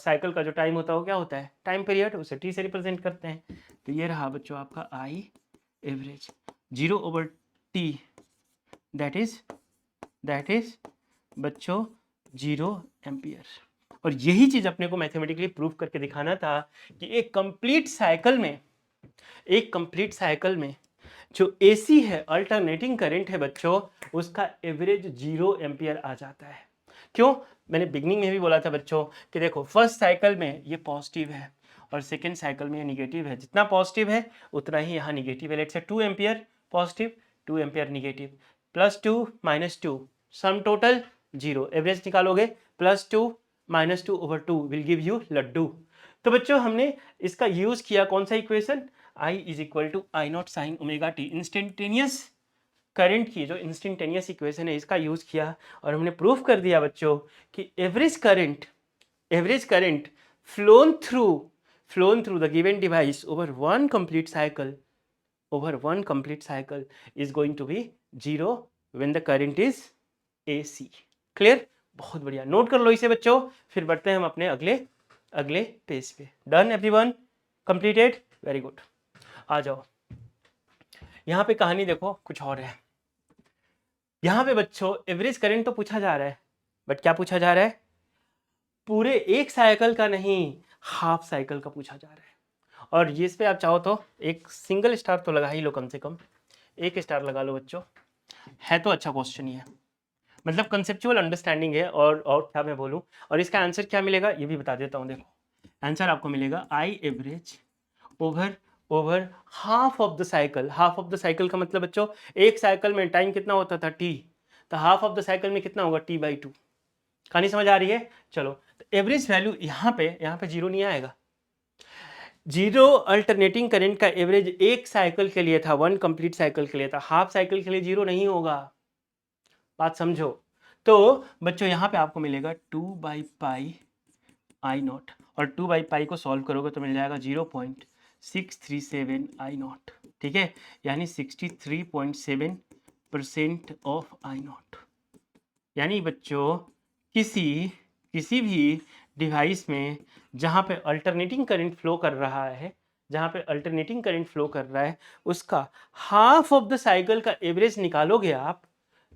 साइकिल का जो टाइम होता है वो क्या होता है? टाइम पीरियड, उसे टी से रिप्रेजेंट करते हैं। तो ये रहा बच्चों आपका I average 0/t, that is बच्चों 0 एम्पियर। और यही चीज अपने को मैथमेटिकली प्रूव करके दिखाना था कि एक कंप्लीट साइकिल में जो एसी है, अल्टरनेटिंग करंट है बच्चों, उसका एवरेज 0 एम्पियर आ जाता है। क्यों? मैंने बिगनिंग में भी बोला था बच्चों कि देखो फर्स्ट साइकिल में ये पॉजिटिव है और सेकेंड साइकिल में ये निगेटिव है। जितना पॉजिटिव है उतना ही यहाँ निगेटिव है। Let's say 2 ampere positive, 2 ampere negative, +2 -2 sum total 0। Average निकालोगे +2 -2/2 विल गिव यू लड्डू। तो बच्चों हमने इसका यूज किया कौन सा equation? I is equal to I0 sin omega T. Instantaneous current की जो इंस्टेंटेनियस इक्वेशन है इसका यूज किया, और हमने प्रूफ कर दिया बच्चों कि average current flown through the given device over one complete cycle is going to be 0 when the current is AC। Clear? बहुत बढ़िया, नोट कर लो इसे बच्चों। फिर बढ़ते हैं हम अपने अगले पेज पे। Done everyone? Completed? Very good. आ जाओ, यहाँ पे कहानी देखो कुछ और है। यहाँ पे बच्चों एवरेज करंट तो पूछा जा रहा है, बट क्या पूछा जा रहा है? पूरे एक साइकिल का नहीं, हाफ साइकिल का पूछा जा रहा है। और इस पे आप चाहो तो एक सिंगल स्टार तो लगा ही लो, कम से कम 1 स्टार लगा लो बच्चों। है तो अच्छा क्वेश्चन ही है, मतलब कंसेप्चुअल अंडरस्टैंडिंग है। और क्या मैं बोलूँ, और इसका आंसर क्या मिलेगा ये भी बता देता हूँ। देखो आंसर आपको मिलेगा I average over half of the cycle. Half of the cycle का मतलब बच्चों एक साइकिल में टाइम कितना होता था? t। तो हाफ ऑफ द साइकिल में कितना होगा? t/2। कहानी समझ आ रही है? चलो, तो एवरेज वैल्यू यहाँ पे 0 नहीं आएगा। 0 अल्टरनेटिंग करंट का एवरेज एक साइकिल के लिए था, वन कंप्लीट साइकिल के लिए था। हाफ साइकिल के लिए 0 नहीं होगा, बात समझो। तो बच्चों यहाँ पे आपको मिलेगा 2/π I0, और 2/π को सॉल्व करोगे तो मिल जाएगा 0.637 I0। ठीक है, यानी 63.7% ऑफ I0। यानी बच्चों किसी भी डिवाइस में जहाँ पे अल्टरनेटिंग करंट फ्लो कर रहा है, उसका हाफ ऑफ द साइकिल का एवरेज निकालोगे आप,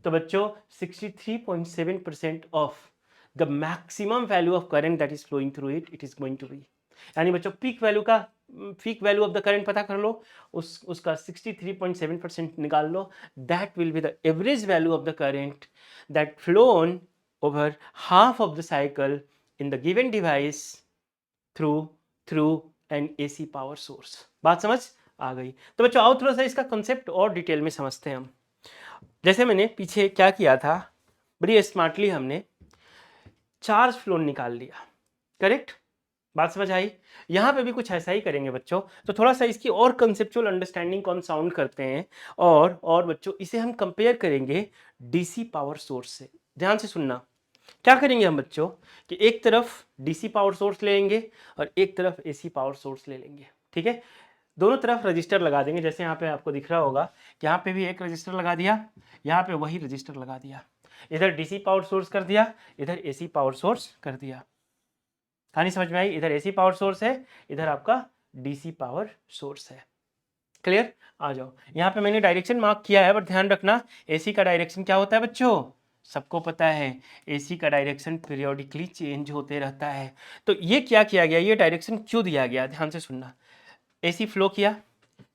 तो बच्चों 63.7% of the maximum value of current that is flowing through it is going to be. यानी बच्चों peak value of the current पता कर लो, उसका 63.7% निकाल लो, that will be the average value of the current that flown over half of the cycle in the given device through an AC power source. बात समझ आ गई? तो बच्चों आओ थोड़ा सा इसका कंसेप्ट और डिटेल में समझते हैं हम। जैसे मैंने पीछे क्या किया था, बड़ी स्मार्टली हमने चार्ज फ्लो निकाल लिया। करेक्ट, बात समझ आई? यहाँ पे भी कुछ ऐसा ही करेंगे बच्चों। तो थोड़ा सा इसकी और कंसेप्चुअल अंडरस्टैंडिंग को हम साउंड करते हैं, और बच्चों इसे हम कंपेयर करेंगे डीसी पावर सोर्स से। ध्यान से सुनना, क्या करेंगे हम बच्चों कि एक तरफ डीसी पावर सोर्स ले लेंगे और एक तरफ एसी पावर सोर्स ले लेंगे। ठीक है, दोनों तरफ रजिस्टर लगा देंगे। जैसे यहाँ पे आपको दिख रहा होगा कि यहाँ पे भी एक रजिस्टर लगा दिया, यहाँ पे वही रजिस्टर लगा दिया, इधर डीसी पावर सोर्स कर दिया, इधर एसी पावर सोर्स कर दिया। कहानी समझ में आई? इधर एसी पावर सोर्स है, इधर आपका डीसी पावर सोर्स है। क्लियर? आ जाओ, यहाँ पे मैंने डायरेक्शन मार्क किया है, बट ध्यान रखना एसी का डायरेक्शन क्या होता है बच्चों? सबको पता है, एसी का डायरेक्शन पीरियोडिकली चेंज होते रहता है। तो ये क्या किया गया, ये डायरेक्शन क्यों दिया गया, ध्यान से सुनना। एसी फ्लो किया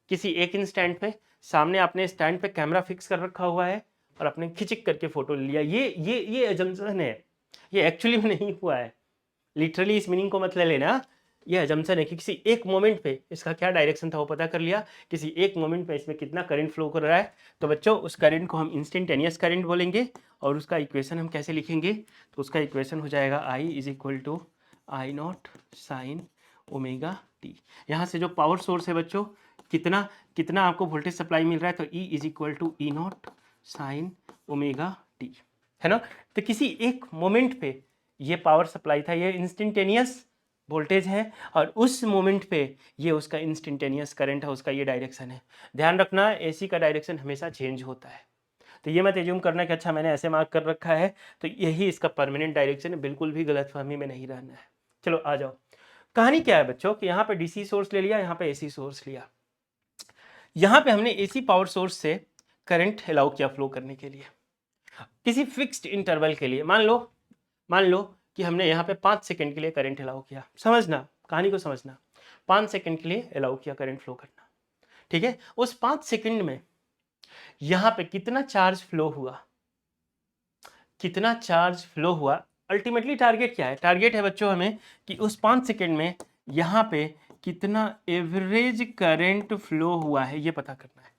किसी एक इंस्टेंट पे, सामने आपने स्टैंड पे कैमरा फिक्स कर रखा हुआ है और आपने खिंचिक करके फोटो लिया। ये एजम्पशन है, ये एक्चुअली में नहीं हुआ है। लिटरली इस मीनिंग को मत ले लेना, ये एजम्पशन है कि किसी एक मोमेंट पे इसका क्या डायरेक्शन था वो पता कर लिया, किसी एक मोमेंट पे इसमें कितना करंट फ्लो कर रहा है। तो बच्चों उस करंट को हम इंस्टेंटेनियस करंट बोलेंगे, और उसका इक्वेशन हम कैसे लिखेंगे? तो उसका इक्वेशन हो जाएगा I is equal to I not sine omega T. यहाँ से जो पावर सोर्स है बच्चों, कितना कितना आपको वोल्टेज सप्लाई मिल रहा है, तो E is equal to E not sine omega T, है ना। तो किसी एक मोमेंट पे ये पावर सप्लाई था, ये इंस्टेंटेनियस वोल्टेज है, और उस मोमेंट पे ये उसका इंस्टेंटेनियस करंट है, उसका ये डायरेक्शन है। ध्यान रखना एसी का डायरेक्शन हमेशा चेंज होता है, तो ये मत एज्यूम करना कि अच्छा मैंने ऐसे मार्क कर रखा है तो यही इसका परमानेंट डायरेक्शन है, बिल्कुल भी गलतफहमी में नहीं रहना है। चलो आ जाओ, कहानी क्या है बच्चों कि यहाँ पे डीसी सोर्स ले लिया, यहाँ पे एसी सोर्स लिया। यहाँ पे हमने एसी पावर सोर्स से करंट अलाउ किया फ्लो करने के लिए किसी फिक्स्ड इंटरवल के लिए। मान लो कि हमने यहाँ पे 5 सेकंड के लिए करंट अलाउ किया। समझना, कहानी को समझना, 5 सेकंड के लिए अलाउ किया करंट फ्लो करना। ठीक है, उस 5 सेकंड में यहाँ पे कितना चार्ज फ्लो हुआ, कितना चार्ज फ्लो हुआ, अल्टीमेटली टारगेट क्या है? टारगेट है बच्चों हमें कि उस 5 सेकंड में यहाँ पे कितना एवरेज करंट फ्लो हुआ है ये पता करना है।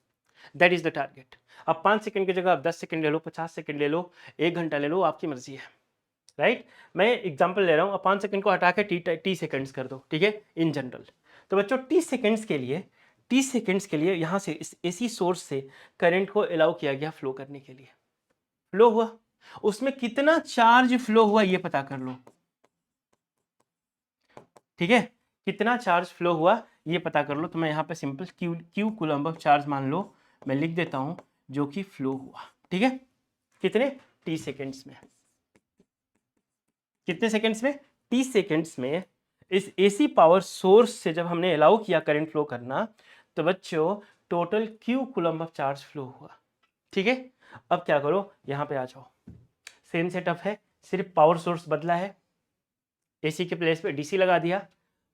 That is the target. अब 5 सेकंड की जगह आप 10 सेकंड ले लो, 50 सेकंड ले लो, 1 घंटा ले लो, आपकी मर्जी है। राइट, मैं एग्जांपल ले रहा हूँ। अब 5 सेकंड को हटा के टी सेकंड्स कर दो, ठीक है, इन जनरल। तो बच्चों टी सेकंड्स के लिए यहाँ से इस एसी सोर्स से करंट को अलाउ किया गया फ्लो करने के लिए। फ्लो हुआ, उसमें कितना चार्ज फ्लो हुआ ये पता कर लो। ठीक है, कितना चार्ज फ्लो हुआ ये पता कर लो। तो मैं यहाँ पे simple Q coulomb of charge मान लो, मैं लिख देता हूँ जो कि फ्लो हुआ। ठीक है, कितने? टी सेकंड्स में। कितने सेकंड्स में? टी सेकंड्स में। इस एसी पावर सोर्स से जब हमने अलाउ किया करंट फ्लो करना, तो बच्चों total Q coulomb of charge flow हुआ। ठीक है, अब क्या करो, यहाँ पे आ जाओ। सेम सेटअप है, सिर्फ पावर सोर्स बदला है, एसी के प्लेस पे डीसी लगा दिया।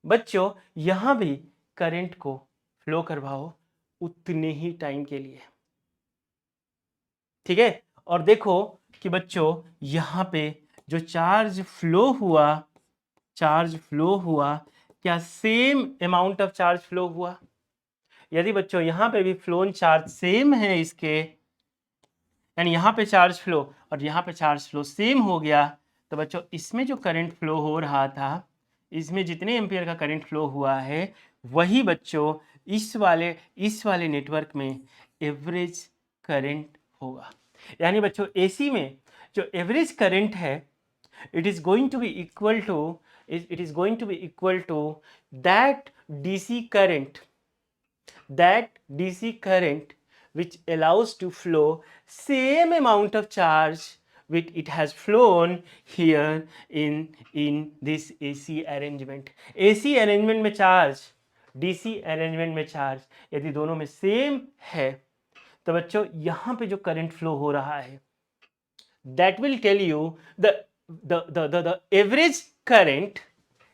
बच्चों यहां भी करंट को फ्लो करवाओ उतने ही टाइम के लिए। ठीक है, और देखो कि बच्चों यहां पे जो चार्ज फ्लो हुआ क्या same amount of charge flow हुआ? यदि बच्चों यहां पे भी फ्लोन चार्ज सेम है इसके, यानी यहाँ पे चार्ज फ्लो और यहाँ पे चार्ज फ्लो सेम हो गया, तो बच्चों इसमें जो करंट फ्लो हो रहा था, इसमें जितने एम्पियर का करंट फ्लो हुआ है, वही बच्चों इस वाले नेटवर्क में एवरेज करंट होगा। यानी बच्चों एसी में जो एवरेज करंट है, it is going to be equal to that DC current which allows to flow same amount of charge which it has flown here in this AC arrangement. AC arrangement में charge, DC arrangement में charge यदि दोनों में same है, तो बच्चों यहाँ पे जो करंट फ्लो हो रहा है, that will tell you the average current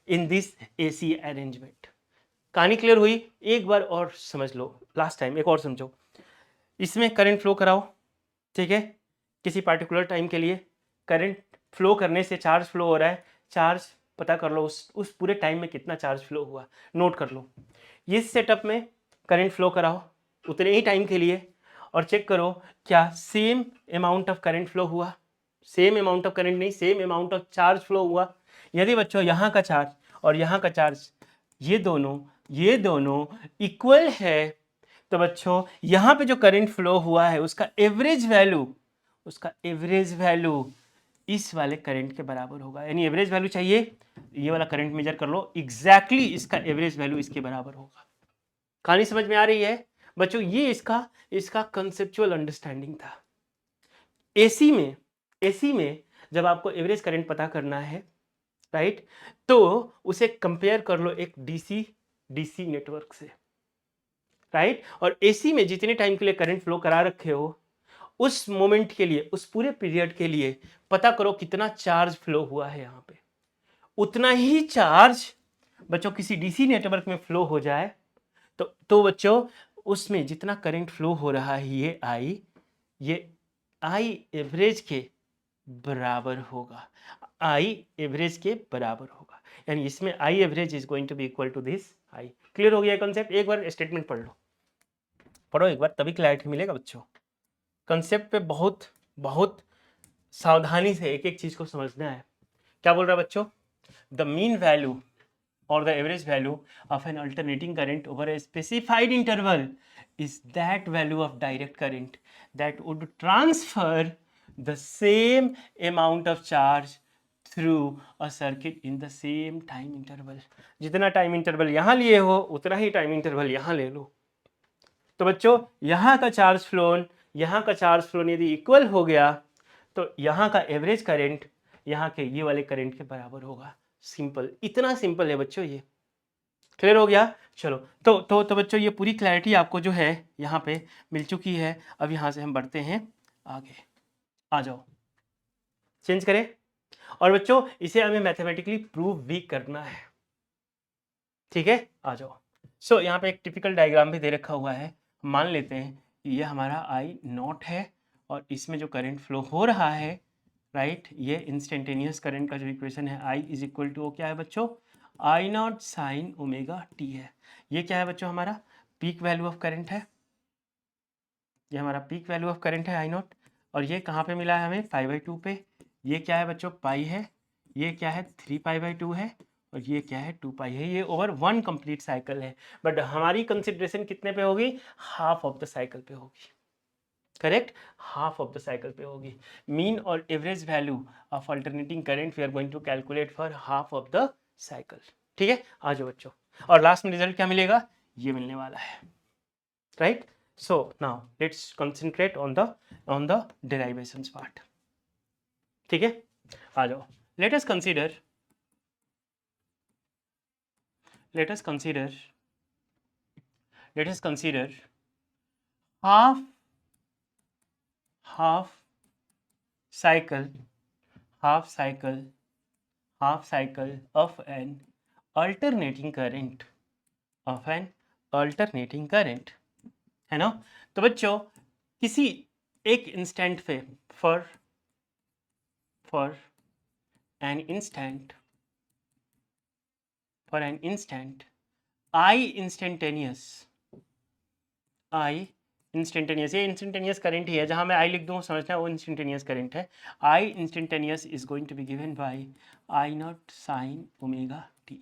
in this AC arrangement. कहानी क्लियर हुई? एक बार और समझ लो, लास्ट टाइम एक और समझो। इसमें करंट फ्लो कराओ, ठीक है, किसी पार्टिकुलर टाइम के लिए करंट फ्लो करने से चार्ज फ्लो हो रहा है, चार्ज पता कर लो उस पूरे टाइम में कितना चार्ज फ्लो हुआ, नोट कर लो। इस सेटअप में करंट फ्लो कराओ उतने ही टाइम के लिए और चेक करो क्या same amount of current flow हुआ। सेम अमाउंट ऑफ करंट नहीं, same amount of charge flow हुआ। यदि बच्चों यहाँ का चार्ज और यहाँ का चार्ज ये दोनों इक्वल है, तो बच्चों यहाँ पे जो करंट फ्लो हुआ है उसका एवरेज वैल्यू इस वाले करंट के बराबर होगा। यानी एवरेज वैल्यू चाहिए, ये वाला करंट मेजर कर लो, एग्जैक्टली इसका एवरेज वैल्यू इसके बराबर होगा। कहानी समझ में आ रही है बच्चों? ये इसका कंसेप्चुअल अंडरस्टैंडिंग था। एसी में जब आपको एवरेज करंट पता करना है, राइट, तो उसे कंपेयर कर लो एक डीसी नेटवर्क से, राइट। और एसी में जितने टाइम के लिए करंट फ्लो करा रखे हो, उस मोमेंट के लिए, उस पूरे पीरियड के लिए पता करो कितना चार्ज फ्लो हुआ है यहाँ पे। उतना ही चार्ज बच्चों किसी डीसी नेटवर्क में फ्लो हो जाए तो बच्चों उसमें जितना करंट फ्लो हो रहा है ये आई एवरेज के बराबर होगा। आई एवरेज के बराबर होगा, यानी इसमें I average is going to be equal to this I. Clear हो गया कॉन्सेप्ट? एक बार स्टेटमेंट पढ़ो एक बार, तभी क्लैरिटी मिलेगा बच्चों। कंसेप्ट पे बहुत बहुत सावधानी से एक एक चीज को समझना है। क्या बोल रहा है बच्चों? The mean value or the average value of an alternating current over a specified interval is that value of direct current that would transfer the same amount of charge through a circuit in the same time interval। जितना time interval यहाँ लिए हो उतना ही time interval यहाँ ले लो। तो बच्चों यहाँ का चार्ज फ्लोन यदि इक्वल हो गया तो यहाँ का एवरेज करंट यहाँ के ये वाले करंट के बराबर होगा। सिंपल, इतना सिंपल है बच्चों ये। क्लियर हो गया? चलो तो बच्चों ये पूरी क्लैरिटी आपको जो है यहाँ पे मिल चुकी है। अब यहाँ से हम बढ़ते हैं आगे। आ जाओ, चेंज करें। और बच्चों इसे हमें मैथमेटिकली प्रूव भी करना है, ठीक है? आ जाओ। सो यहाँ पे एक टिपिकल डायग्राम भी दे रखा हुआ है। मान लेते हैं ये हमारा आई नॉट है और इसमें जो करंट फ्लो हो रहा है, राइट, ये इंस्टेंटेनियस करंट का जो इक्वेशन है आई इज इक्वल टू क्या है बच्चों? I not sine omega T है। ये क्या है बच्चों? हमारा पीक वैल्यू ऑफ करंट है। ये हमारा पीक वैल्यू ऑफ करंट है आई नॉट। और ये कहाँ पे मिला है हमें? π/2 पे। ये क्या है बच्चों? पाई है। ये क्या है? 3π/2 है। और ये क्या है? 2 पाई है। ये ओवर 1 कंप्लीट साइकिल है, बट हमारी कंसिडरेशन कितने पे होगी? हाफ ऑफ द साइकिल पे होगी। Correct, half of the cycle पे होगी। मीन और average value of alternating current we are going to calculate for half of the cycle. ठीक है, आ जाओ बच्चों। और लास्ट में रिजल्ट क्या मिलेगा? ये मिलने वाला है, right. So now let's concentrate on the derivations part. ठीक है, आ जाओ। Let us consider half cycle of an alternating current है ना। तो बच्चों किसी एक इंस्टेंट पे for an instant I instantaneous, ये इंस्टेंटेनियस करंट ही है। जहां मैं आई लिख दूं समझना वो इंस्टेंटेनियस करंट है। I instantaneous is going to be given by I not sine omega t.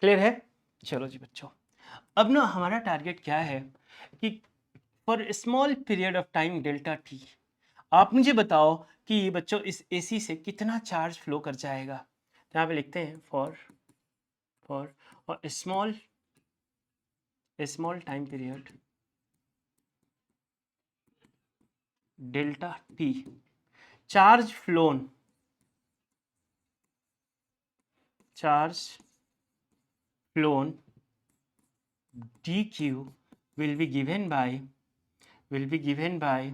Clear है? चलो जी बच्चों, अब ना हमारा टारगेट क्या है कि for small period of time delta T आप मुझे बताओ कि बच्चों इस एसी से कितना चार्ज फ्लो कर जाएगा। यहाँ पे लिखते हैं for small time period delta T charge phloem dq will be given by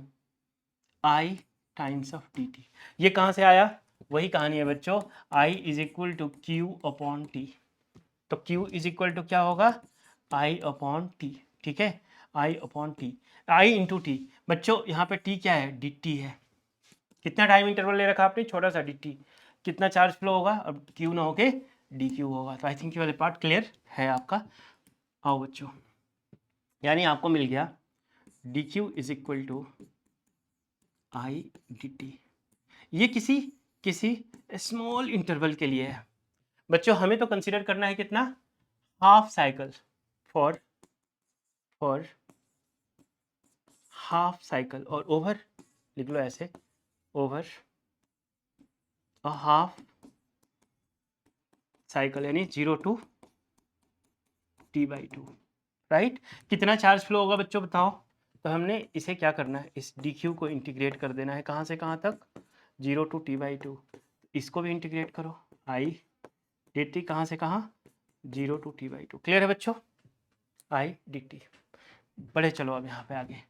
I times of dt। ये कहाँ से आया? वही कहानी है बच्चों, I is equal to Q upon T. तो Q इज इक्वल टू क्या होगा? I upon T. ठीक है, I upon T, I into T. बच्चों यहाँ पे T क्या है? dt है। कितना टाइम इंटरवल ले रखा आपने? छोटा सा dt। कितना चार्ज फ्लो होगा? अब Q ना होके dq होगा। तो आई थिंक ये वाले पार्ट क्लियर है आपका। आओ बच्चों, यानी आपको मिल गया dq is equal to I D T. ये किसी किसी स्मॉल इंटरवल के लिए है बच्चों। हमें तो कंसीडर करना है कितना, half cycle, for half cycle, और ओवर लिख लो ऐसे, ओवर अ हाफ साइकिल, यानी 0 to t/2, राइट। कितना चार्ज फ्लो होगा बच्चों बताओ। तो हमने इसे क्या करना है, इस डी क्यू को इंटीग्रेट कर देना है, कहाँ से कहाँ तक, 0 to t/2। इसको भी इंटीग्रेट करो, आई डी टी कहाँ से कहाँ, 0 to t/2। क्लियर है बच्चों, आई डी टी। बढ़े चलो अब यहाँ पे आगे।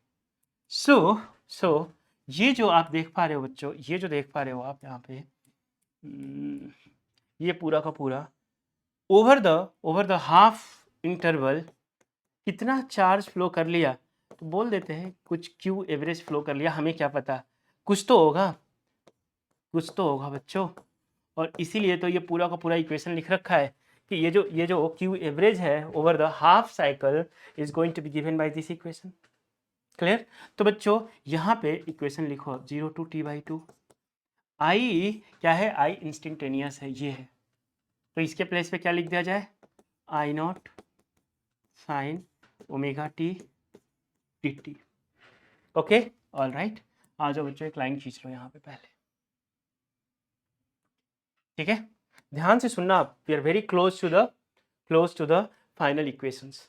सो ये जो आप देख पा रहे हो बच्चों, ये जो देख पा रहे हो आप यहाँ पे, ये पूरा का पूरा ओवर द हाफ इंटरवल कितना चार्ज फ्लो कर लिया, तो बोल देते हैं कुछ क्यू एवरेज फ्लो कर लिया। हमें क्या पता, कुछ तो होगा बच्चों। और इसीलिए तो ये पूरा का पूरा इक्वेशन लिख रखा है कि ये जो क्यू एवरेज है over the half cycle is going to be given by this equation. Clear. तो बच्चों यहाँ पे इक्वेशन लिखो, 0 to t/2। आई क्या है, आई इंस्टेंटेनियस है, ये है। तो इसके प्लेस पे क्या लिख दिया जाए, I not sine omega t d t. Okay, all right. आ जाओ बच्चों, एक लाइन खींच लो यहाँ पे पहले, ठीक है। ध्यान से सुनना आप, we are very close to the final equations.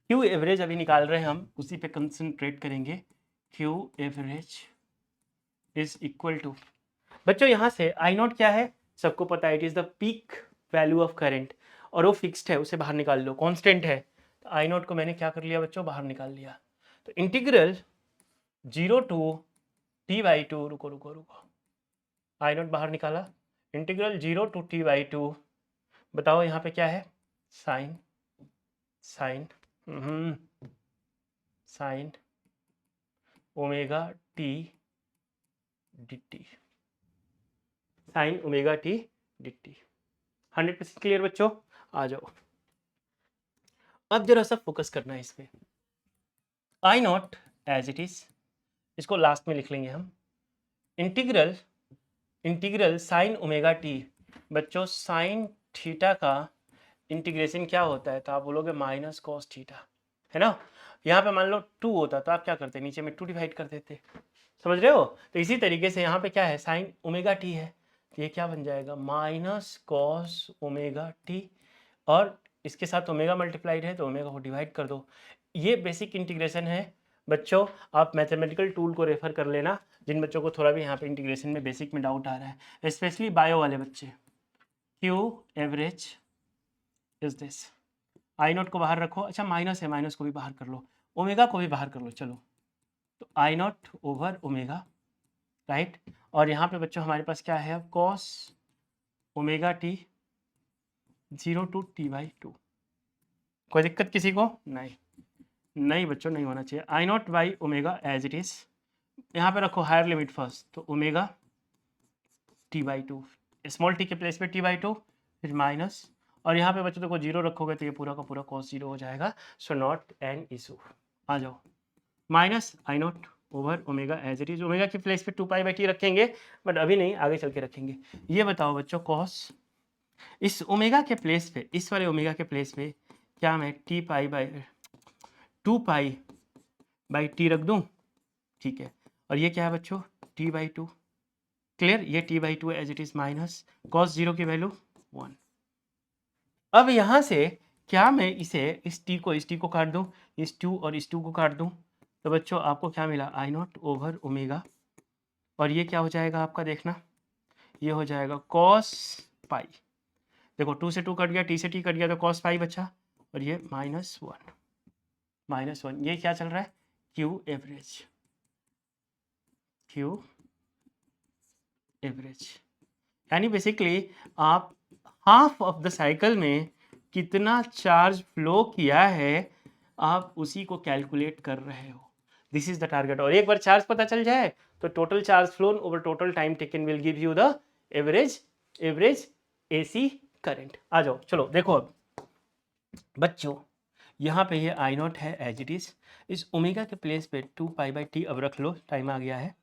Q average अभी निकाल रहे हैं हम, उसी पे कंसंट्रेट करेंगे। Q average is equal to, बच्चों यहाँ से आई नॉट क्या है, सबको पता है, it is the peak value of current, और वो फिक्स्ड है, उसे बाहर निकाल लो, कांस्टेंट है। तो आई नॉट को मैंने क्या कर लिया बच्चों, बाहर निकाल लिया। तो इंटीग्रल 0 to t/2, रुको, आई नॉट बाहर निकाला, इंटीग्रल 0 to t/2, बताओ यहाँ पे क्या है, sign omega t d T, sign omega t d T. 100% clear बच्चों। आ जाओ, अब जरा सा फोकस करना है इसमें। आई नॉट एज इट इज, इसको लास्ट में लिख लेंगे हम। इंटीग्रल साइन ओमेगा टी, बच्चों साइन थीटा का इंटीग्रेशन क्या होता है, तो आप बोलोगे माइनस कॉस थीटा, है ना। यहाँ पे मान लो 2 होता तो आप क्या करते, नीचे में 2 डिवाइड कर देते, समझ रहे हो। तो इसी तरीके से यहाँ पे क्या है, साइन ओमेगा टी है, तो ये क्या बन जाएगा, माइनस कॉस ओमेगा टी, और इसके साथ ओमेगा मल्टीप्लाइड है तो ओमेगा को डिवाइड कर दो। ये बेसिक इंटीग्रेशन है बच्चों। आप मैथमेटिकल टूल को रेफर कर लेना, जिन बच्चों को थोड़ा भी यहाँ पे इंटीग्रेशन में बेसिक में डाउट आ रहा है, स्पेशली बायो वाले बच्चे। Q average is this, I not को बाहर रखो, अच्छा माइनस है, माइनस को भी बाहर कर लो, ओमेगा को भी बाहर कर लो, चलो। तो I not over omega, right. और यहाँ पे बच्चों हमारे पास क्या है, cos omega T 0 to t/2। कोई दिक्कत किसी को, नहीं बच्चों, नहीं होना चाहिए। I not by omega as it is, यहाँ पे रखो हायर लिमिट फर्स्ट, तो ओमेगा t/2, स्मॉल टी के प्लेस पे t/2, फिर माइनस, और यहाँ पे बच्चों देखो 0 रखोगे तो ये पूरा का पूरा cos 0 हो जाएगा। So not an issue. आ जाओ, minus I not over omega as it is, omega की प्लेस पे 2π/t रखेंगे, बट अभी नहीं, आगे चल के रखेंगे। ये बताओ बच्चों, cos इस ओमेगा के प्लेस पे, इस वाले ओमेगा के प्लेस पे क्या मैं 2π/t रख दूं, ठीक है। और ये क्या है बच्चों, t/2। क्लियर, ये t/2 as it is, minus cos 0 की वैल्यू 1। अब यहाँ से क्या मैं इसे इस t को काट दूं, इस 2 और इस 2 को काट दूं, तो बच्चों आपको क्या मिला, आई नॉट ओवर ओमेगा, और ये क्या हो जाएगा आपका, देखना, ये हो जाएगा cos पाई। देखो 2 से 2 कट गया, t से t कट गया, तो cos पाई बचा, और ये -1। ये क्या चल रहा है, क्यू एवरेज, यानी बेसिकली आप हाफ ऑफ द साइकिल में कितना चार्ज फ्लो किया है, आप उसी को कैलकुलेट कर रहे हो। This is the target. और एक बार चार्ज पता चल जाए तो total charge flown over total time taken will give you the average AC current. आ जाओ, चलो देखो अब बच्चों, यहाँ पे ये आई नॉट है एज इट इज, इस ओमेगा के प्लेस पे 2π/t अब रख लो, टाइम आ गया है।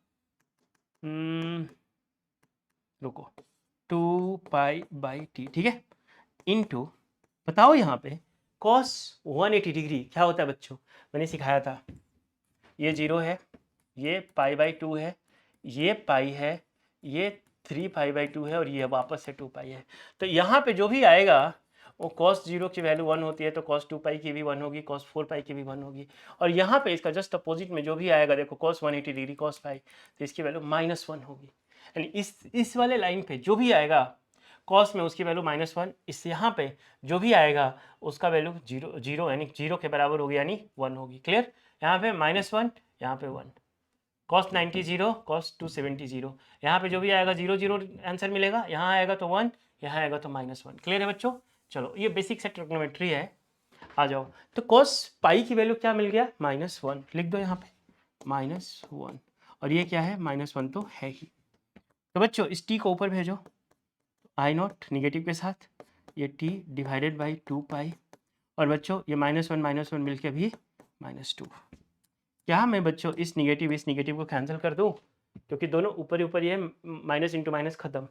रुको, 2 पाई/t, ठीक है, इनटू, बताओ यहाँ पे cos 180 डिग्री क्या होता है बच्चों, मैंने सिखाया था, ये 0 है, ये पाई/2 है, ये पाई है, ये 3 पाई/2 है और ये वापस से 2 पाई है। तो यहाँ पे जो भी आएगा वो cos 0 की वैल्यू 1 होती है तो cos 2 पाई की भी 1 होगी, cos 4 पाई की भी 1 होगी। और यहाँ पे इसका जस्ट अपोजिट में जो भी आएगा, देखो cos 180 डिग्री cos पाई, तो इसकी वैल्यू -1 होगी। यानी इस वाले लाइन पे जो भी आएगा cos में उसकी वैल्यू -1, इस यहाँ पे जो भी आएगा उसका वैल्यू 0 यानी 0 के बराबर होगी, यानी 1 होगी। क्लियर? यहाँ पे -1, यहाँ पे 1, cos 90 0, cos 270 0, यहाँ पे जो भी आएगा 0 0 आंसर मिलेगा, यहाँ आएगा तो 1, यहाँ आएगा तो -1। क्लियर है बच्चों? चलो ये बेसिक से ट्रिग्नोमेट्री है। आ जाओ, तो cos पाई की वैल्यू क्या मिल गया, -1, लिख दो यहाँ पे -1, और ये क्या है, -1 तो है ही। तो बच्चों इस t को ऊपर भेजो, I0 निगेटिव के साथ, ये t डिवाइडेड बाई 2 पाई, और बच्चों ये -1 मिलके भी -2। क्या मैं बच्चों इस निगेटिव को कैंसिल कर दूं, क्योंकि दोनों ऊपर ही ऊपर, ये माइनस इंटू माइनस खत्म।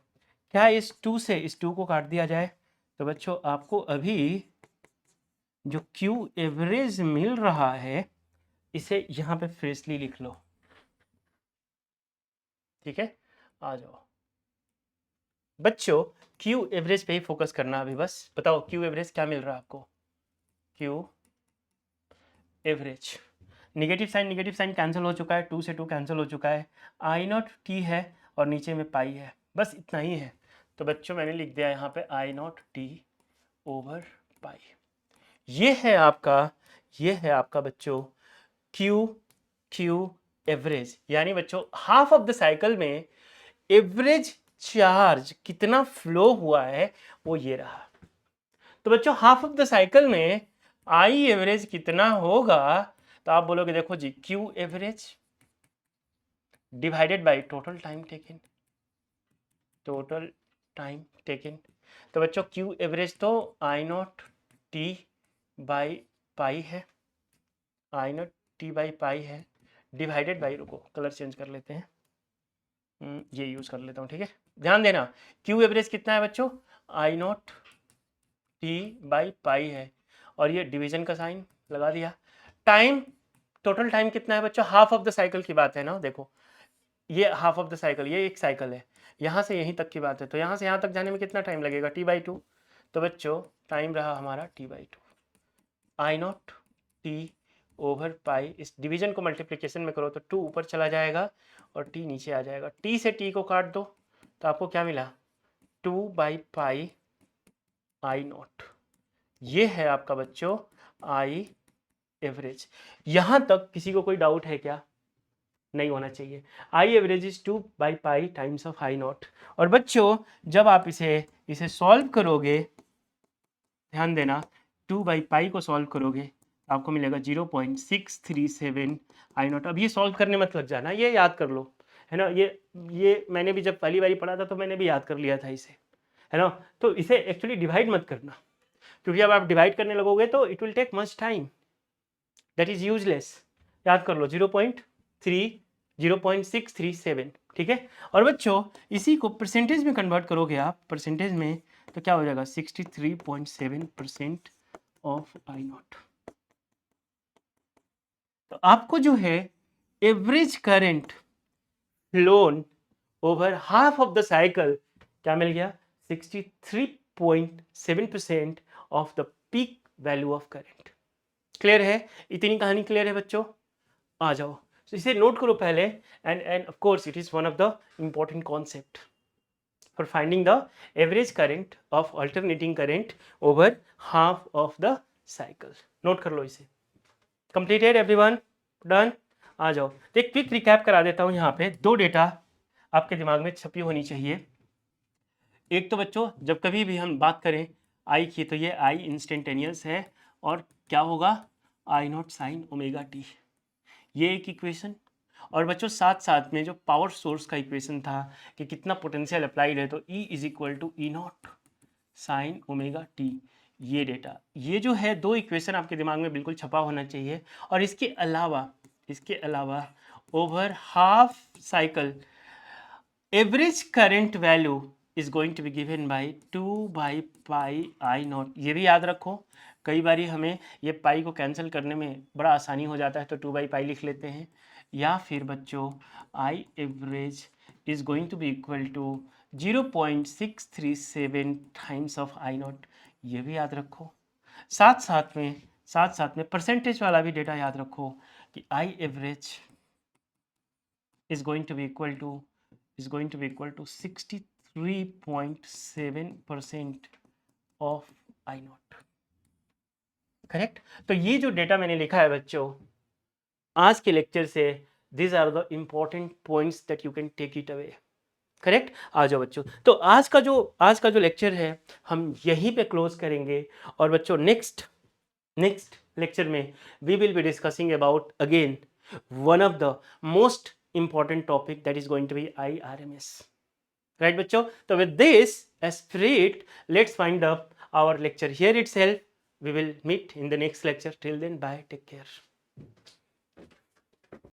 क्या इस 2 से इस 2 को काट दिया जाए, तो बच्चों आपको अभी जो Q एवरेज मिल रहा है इसे यहाँ पे फ्रेशली लिख लो, ठीक है। आ जाओ बच्चों, Q एवरेज पे ही फोकस करना अभी बस। बताओ Q एवरेज क्या मिल रहा है आपको, Q average, negative sign cancel हो चुका है, 2 से 2 कैंसिल हो चुका है, I0 t है और नीचे में पाई है, बस इतना ही है। तो बच्चों मैंने लिख दिया यहाँ पे I0 t ओवर पाई। ये है आपका बच्चों Q एवरेज, यानी बच्चों हाफ ऑफ द साइकिल में एवरेज चार्ज कितना फ्लो हुआ है वो ये रहा। तो बच्चों हाफ ऑफ द साइकिल में आई एवरेज कितना होगा, तो आप बोलोगे देखो जी Q average divided by total time taken, तो बच्चों Q एवरेज तो I0 t बाई पाई है, I0 t बाई पाई है, डिवाइडेड बाई, रुको कलर चेंज कर लेते हैं, ये यूज कर लेता हूँ, ठीक है। ध्यान देना Q एवरेज कितना है बच्चों, I0 t बाई पाई है, और ये डिवीजन का साइन लगा दिया। टाइम, टोटल टाइम कितना है बच्चों, हाफ ऑफ द साइकिल की बात है ना, देखो ये हाफ ऑफ द साइकिल, ये एक साइकिल है, यहाँ से यहीं तक की बात है, तो यहाँ से यहाँ तक जाने में कितना टाइम लगेगा, t/2। तो बच्चों टाइम रहा हमारा t/2, I0 t ओवर पाई, इस डिवीजन को मल्टीप्लिकेशन में करो तो 2 ऊपर चला जाएगा और t नीचे आ जाएगा, t से t को काट दो तो आपको क्या मिला, 2/पाई I0। ये है आपका बच्चों I एवरेज। यहां तक किसी को कोई डाउट है क्या, नहीं होना चाहिए। I एवरेज इज 2/पाई टाइम्स ऑफ I0। और बच्चों जब आप इसे सॉल्व करोगे, ध्यान देना 2/पाई को सॉल्व करोगे आपको मिलेगा 0.637 I0। अब ये सॉल्व करने मत लग जाना, ये याद कर लो, है ना। ये मैंने भी जब पहली बारी पढ़ा था तो मैंने भी याद कर लिया था इसे, है ना। तो इसे एक्चुअली डिवाइड मत करना, क्योंकि अब आप डिवाइड करने लगोगे तो it will take much time, that is useless. याद कर लो 0.637, ठीक है। और बच्चों इसी को परसेंटेज में कन्वर्ट करोगे आप, परसेंटेज में, तो क्या हो जाएगा 63.7% ऑफ I0। तो आपको जो है average current phloem over half of the cycle क्या मिल गया, 63.7% of the peak value of current. Clear है, इतनी कहानी क्लियर है बच्चों। आ जाओ, तो इसे नोट करो पहले, end of course it is one of the important concept for finding the average current of alternating current over half of the cycle. Note कर लो इसे। Completed everyone, done. आ जाओ, तो एक क्विक रिकैप करा देता हूं, यहाँ पे 2 डेटा आपके दिमाग में छपी होनी चाहिए। एक तो बच्चों जब कभी भी हम बात करें आई की, तो ये आई इंस्टेंटेनियस है, और क्या होगा I0 साइन ओमेगा टी, ये एक इक्वेशन। और बच्चों साथ साथ में जो पावर सोर्स का इक्वेशन था कि कितना पोटेंशियल अप्लाइड है, तो E is equal to E0 sine omega T, ये डेटा, ये जो है 2 इक्वेशन आपके दिमाग में बिल्कुल छपा होना चाहिए। और इसके अलावा over half cycle average current value is going to be given by 2 by pi I not. ये भी याद रखो, कई बारी हमें ये पाई को कैंसिल करने में बड़ा आसानी हो जाता है, तो 2 बाई पाई लिख लेते हैं। या फिर बच्चों I average is going to be equal to 0.637 times of I not, ये भी याद रखो। साथ साथ में परसेंटेज वाला भी डेटा याद रखो कि I average is going to be equal to 63.7% of I naught। Correct. तो ये जो डेटा मैंने लिखा है बच्चों आज के लेक्चर से, these are the important points that you can take it away। Correct. आ जाओ बच्चों, तो आज का जो लेक्चर है हम यहीं पे क्लोज करेंगे। और बच्चों नेक्स्ट लेक्चर में we will be discussing about again one of the most important topic, that is going to be IRMS। right बच्चों, तो with this as spirit let's find up our lecture here itself। We will meet in the next lecture। till then bye, take care।